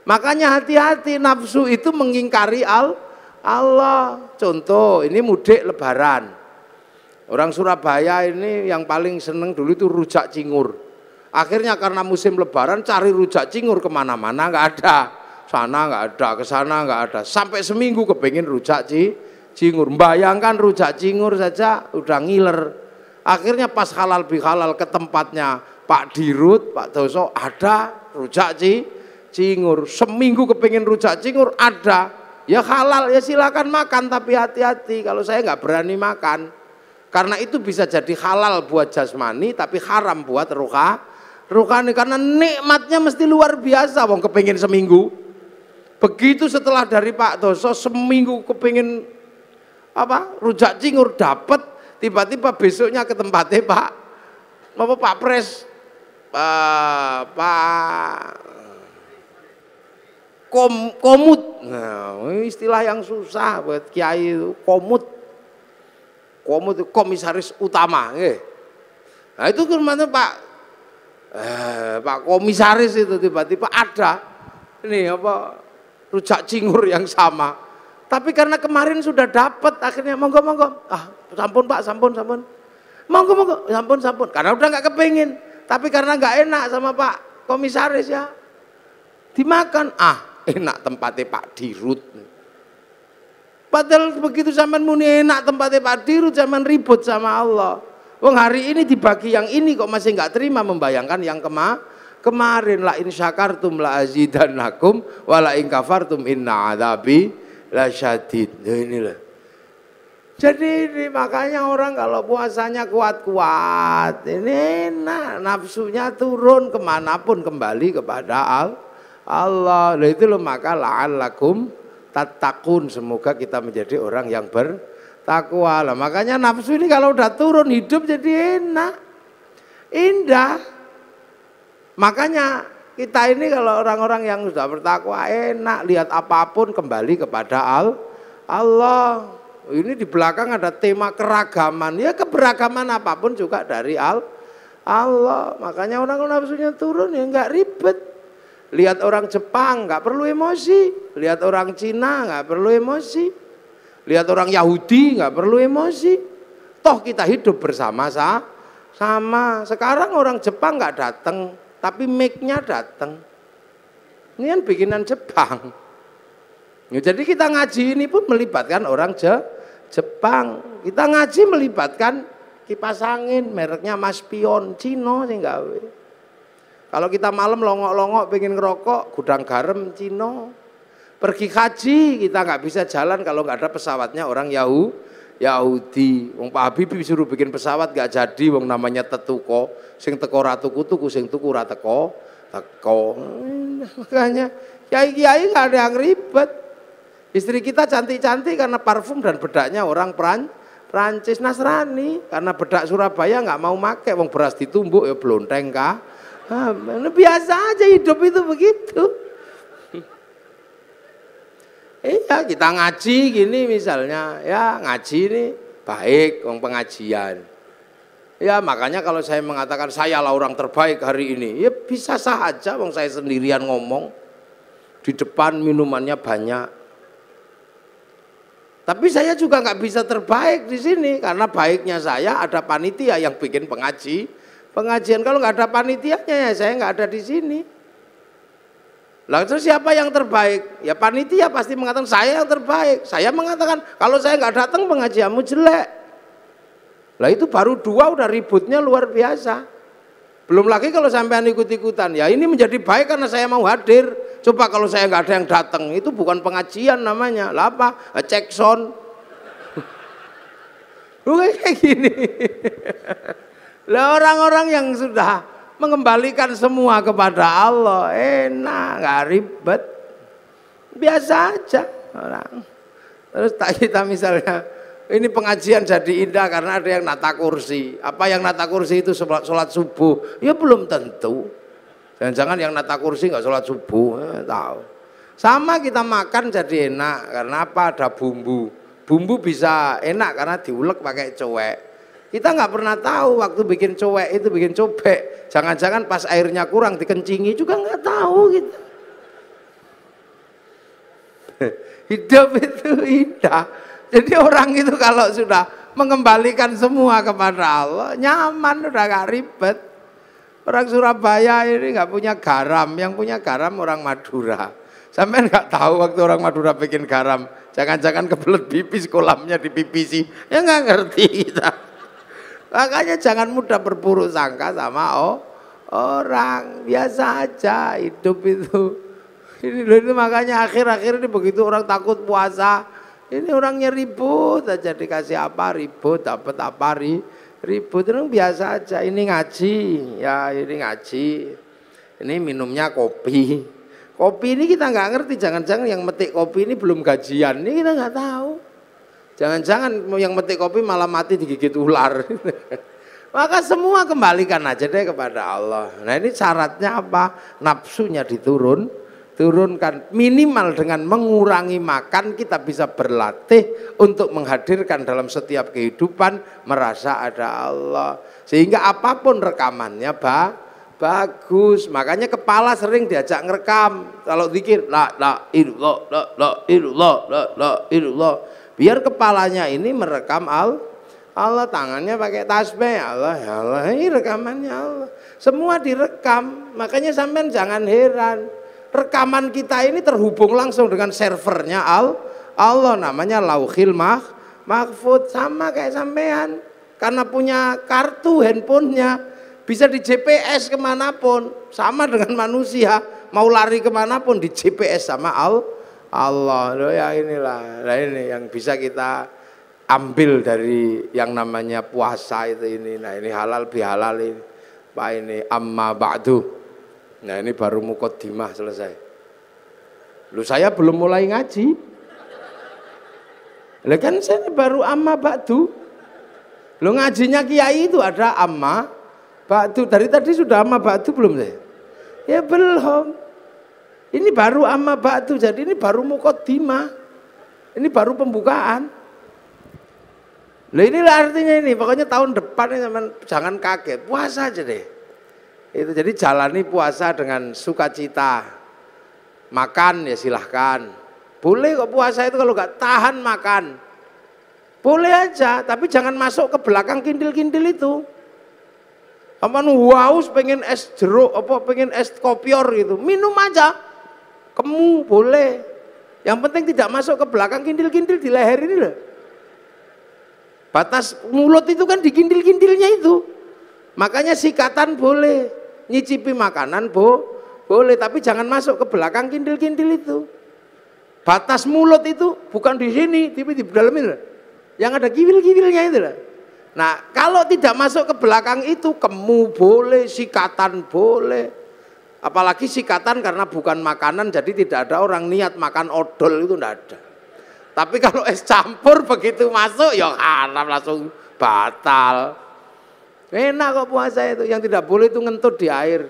Makanya hati-hati, nafsu itu mengingkari Allah. Contoh, ini mudik lebaran. Orang Surabaya ini yang paling seneng dulu itu rujak cingur. Akhirnya karena musim lebaran cari rujak cingur kemana-mana nggak ada. Sana nggak ada, ke sana nggak ada. Sampai seminggu kepengen rujak cingur. Bayangkan rujak cingur saja udah ngiler. Akhirnya pas halal bihalal ke tempatnya Pak Dirut, Pak Doso, ada rujak cingur. Seminggu kepengen rujak cingur, ada. Ya halal, ya silakan makan tapi hati-hati. Kalau saya nggak berani makan. Karena itu bisa jadi halal buat jasmani tapi haram buat rohani. Karena nikmatnya mesti luar biasa. Wong kepengen seminggu. Begitu setelah dari Pak Doso seminggu kepengen rujak cingur dapat, tiba-tiba besoknya ke tempatnya Pak Pres, komut. Nah, istilah yang susah buat kiai itu, komut itu komisaris utama. Nah itu kemana Pak komisaris itu tiba-tiba ada ini rujak cingur yang sama. Tapi karena kemarin sudah dapat, akhirnya monggo. Sampun Pak, sampun. Monggo, sampun. Karena udah nggak kepengin. Tapi karena nggak enak sama Pak komisaris ya, dimakan. Enak tempatnya Pak Dirut. Padahal begitu zaman muni enak tempatnya Pak Dirut, zaman ribut sama Allah. Wong hari ini dibagi yang ini kok masih nggak terima membayangkan yang kemarin. La in syakartum la azidannakum wa la in kafartum inna adzabi lasyadid. Nah inilah. Jadi ini makanya orang kalau puasanya kuat-kuat, ini enak, nafsunya turun kemanapun kembali kepada Allah. Nah itu loh, maka la'allakum tattaqun, semoga kita menjadi orang yang bertakwa. Lah makanya nafsu ini kalau udah turun hidup jadi enak, indah. Makanya kita ini kalau orang-orang yang sudah bertakwa enak, lihat apapun kembali kepada Allah. Ini di belakang ada tema keragaman, ya keberagaman apapun juga dari Allah. Makanya orang nafsunya turun ya nggak ribet. Lihat orang Jepang nggak perlu emosi, lihat orang Cina nggak perlu emosi, lihat orang Yahudi nggak perlu emosi. Toh kita hidup bersama-sama. Sekarang orang Jepang nggak datang, tapi mic-nya datang. Ini kan bikinan Jepang. Ya, jadi kita ngaji ini pun melibatkan orang Jepang. Kita ngaji melibatkan kipas angin mereknya Maspion, Cino sing gawe. Kalau kita malam longok-longok pengen ngerokok, gudang garam Cino. Pergi haji kita nggak bisa jalan kalau nggak ada pesawatnya orang Yahudi. Wong Pak Habibie disuruh bikin pesawat nggak jadi, wong namanya tetuko. Sing teko ra tuku, sing tuku ra teko. Makanya kiai-kiai nggak ada yang ribet. Istri kita cantik-cantik karena parfum dan bedaknya orang Prancis. Nasrani karena bedak Surabaya nggak mau make, wong beras ditumbuk ya blonteng kah. Biasa aja hidup itu begitu. Iya kita ngaji gini misalnya, ya ngaji ini baik, wong pengajian. Ya makanya kalau saya mengatakan saya lah orang terbaik hari ini, ya bisa saja, wong saya sendirian ngomong di depan minumannya banyak. Tapi saya juga nggak bisa terbaik di sini karena baiknya saya ada panitia yang bikin pengajian. Kalau nggak ada panitianya ya saya nggak ada di sini. Lalu terus siapa yang terbaik? Ya panitia pasti mengatakan saya yang terbaik. Saya mengatakan kalau saya nggak datang pengajianmu jelek. Lah itu baru dua udah ributnya luar biasa. Belum lagi kalau sampean ikut-ikutan. Ya ini menjadi baik karena saya mau hadir. Coba kalau saya nggak ada yang datang, itu bukan pengajian namanya. Lah apa? Cek sound. Bukan kayak gini. Lah orang-orang yang sudah mengembalikan semua kepada Allah, enak, nggak ribet. biasa aja orang. Terus kita misalnya, ini pengajian jadi indah karena ada yang nata kursi. Apa yang nata kursi itu sholat subuh? Ya belum tentu. Jangan-jangan yang nata kursi nggak sholat subuh, tahu. Sama kita makan jadi enak karena apa? Ada bumbu. Bumbu bisa enak karena diulek pakai cowek. Kita nggak pernah tahu waktu bikin cowek itu bikin cobek. Jangan-jangan pas airnya kurang dikencingi juga nggak tahu gitu. Hidup itu indah. Jadi orang itu kalau sudah mengembalikan semua kepada Allah, nyaman, udah gak ribet. Orang Surabaya ini nggak punya garam, yang punya garam orang Madura. Sampai nggak tahu waktu orang Madura bikin garam, jangan-jangan kebelet pipis kolamnya dipipisi, ya nggak ngerti kita. Makanya jangan mudah berburuk sangka sama orang, biasa aja hidup itu. Ini makanya akhir-akhir ini begitu orang takut puasa, ini orangnya ribut aja, dikasih apa ribut, dapat apa ribut, itu biasa aja. Ini ngaji, ya ini ngaji, ini minumnya kopi. Kopi ini kita nggak ngerti, jangan-jangan yang metik kopi ini belum gajian, ini kita nggak tahu. Jangan-jangan yang metik kopi malah mati digigit ular. Maka semua kembalikan aja deh kepada Allah. Nah ini syaratnya apa? Nafsunya turunkan, minimal dengan mengurangi makan kita bisa berlatih untuk menghadirkan dalam setiap kehidupan merasa ada Allah, sehingga apapun rekamannya bagus. Makanya kepala sering diajak ngerekam kalau zikir la ilallah, biar kepalanya ini merekam Allah, tangannya pakai tasbih Allah, ya Allah, ini rekamannya Allah, semua direkam. Makanya sampean jangan heran, rekaman kita ini terhubung langsung dengan servernya Allah, namanya Lauhil Mahfud. Sama kayak sampean, karena punya kartu handphonenya bisa di GPS kemanapun. Sama dengan manusia, mau lari kemanapun di GPS sama Allah. Loh ya inilah, nah ini yang bisa kita ambil dari yang namanya puasa itu ini. Nah ini halal bihalal ini, Pak, ini amma ba'du. Nah ini baru muqaddimah selesai. Lu saya belum mulai ngaji. Lah kan saya baru amma ba'du. Lu ngajinya kiai itu ada amma ba'du. Dari tadi sudah amma ba'du belum saya? Ya belum. Ini baru amma ba'du, jadi ini baru muqaddimah. Ini baru pembukaan. Lah inilah artinya ini. Pokoknya tahun depan ini jangan kaget, puasa aja deh. Itu jadi jalani puasa dengan sukacita. Makan ya silahkan. Boleh kok puasa itu kalau nggak tahan makan. Boleh aja, tapi jangan masuk ke belakang kindil-kindil itu. Aman haus pengen es jeruk, apa pengen es kopior gitu. Minum aja. Kemu boleh. Yang penting tidak masuk ke belakang kindil-kindil di leher ini loh. Batas mulut itu kan di kindil-kindilnya itu. Makanya sikatan boleh. Nyicipi makanan boleh, tapi jangan masuk ke belakang kindil-kindil itu. Batas mulut itu bukan di sini, tapi di dalam ini. Yang ada kiwil-kiwilnya itu lah. Nah, kalau tidak masuk ke belakang itu, kemu boleh, sikatan boleh. Apalagi sikatan karena bukan makanan, jadi tidak ada orang niat makan odol, itu tidak ada. Tapi kalau es campur begitu masuk, ya haram, langsung batal. Enak kok puasa itu. Yang tidak boleh itu ngentut di air.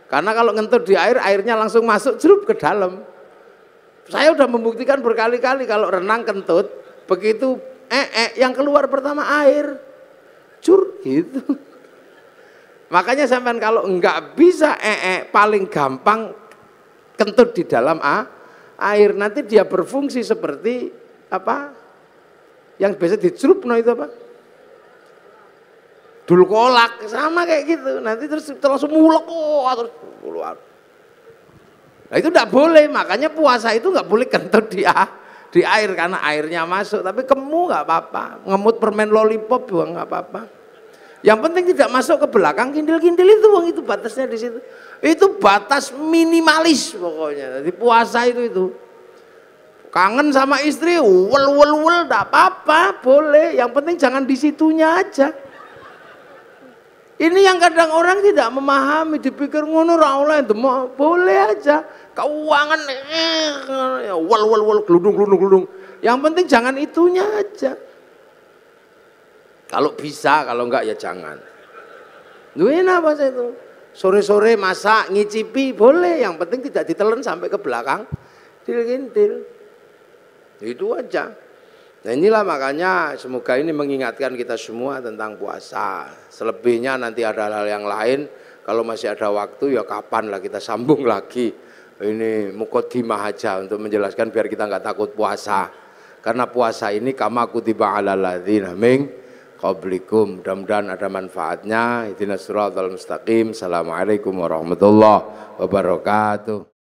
Karena kalau ngentut di air, airnya langsung masuk cerup ke dalam. Saya udah membuktikan berkali-kali kalau renang kentut, begitu yang keluar pertama air. Cur gitu. Makanya sampean kalau enggak bisa paling gampang kentut di dalam air. Nanti dia berfungsi seperti apa? Yang biasa dicerup itu apa? Dul kolak, sama kayak gitu. Nanti terus langsung mulek terus keluar. Nah itu tidak boleh, makanya puasa itu nggak boleh kentut di air karena airnya masuk. Tapi kemu nggak apa-apa, ngemut permen lollipop juga nggak apa-apa. Yang penting tidak masuk ke belakang kindil-kindil itu batasnya di situ. Itu batas minimalis pokoknya. Jadi puasa itu. Kangen sama istri, wel enggak apa-apa, boleh. Yang penting jangan di situnya aja. Ini yang kadang orang tidak memahami, dipikir ngono ra oleh, boleh aja. keuangan wal gelundung. Yang penting jangan itunya aja. Kalau bisa, kalau enggak ya jangan. Enak apa itu? Sore-sore masak, ngicipi boleh, yang penting tidak ditelan sampai ke belakang. Til-kintil. Itu aja. Nah inilah makanya semoga ini mengingatkan kita semua tentang puasa. Selebihnya nanti ada hal yang lain. Kalau masih ada waktu ya kapan lah kita sambung lagi. Ini muqaddimah aja untuk menjelaskan biar kita nggak takut puasa. Karena puasa ini kama kutiba alal ladzina min qablikum. Mudah-mudahan ada manfaatnya. Ihdinas siratal mustaqim. Assalamualaikum warahmatullahi wabarakatuh.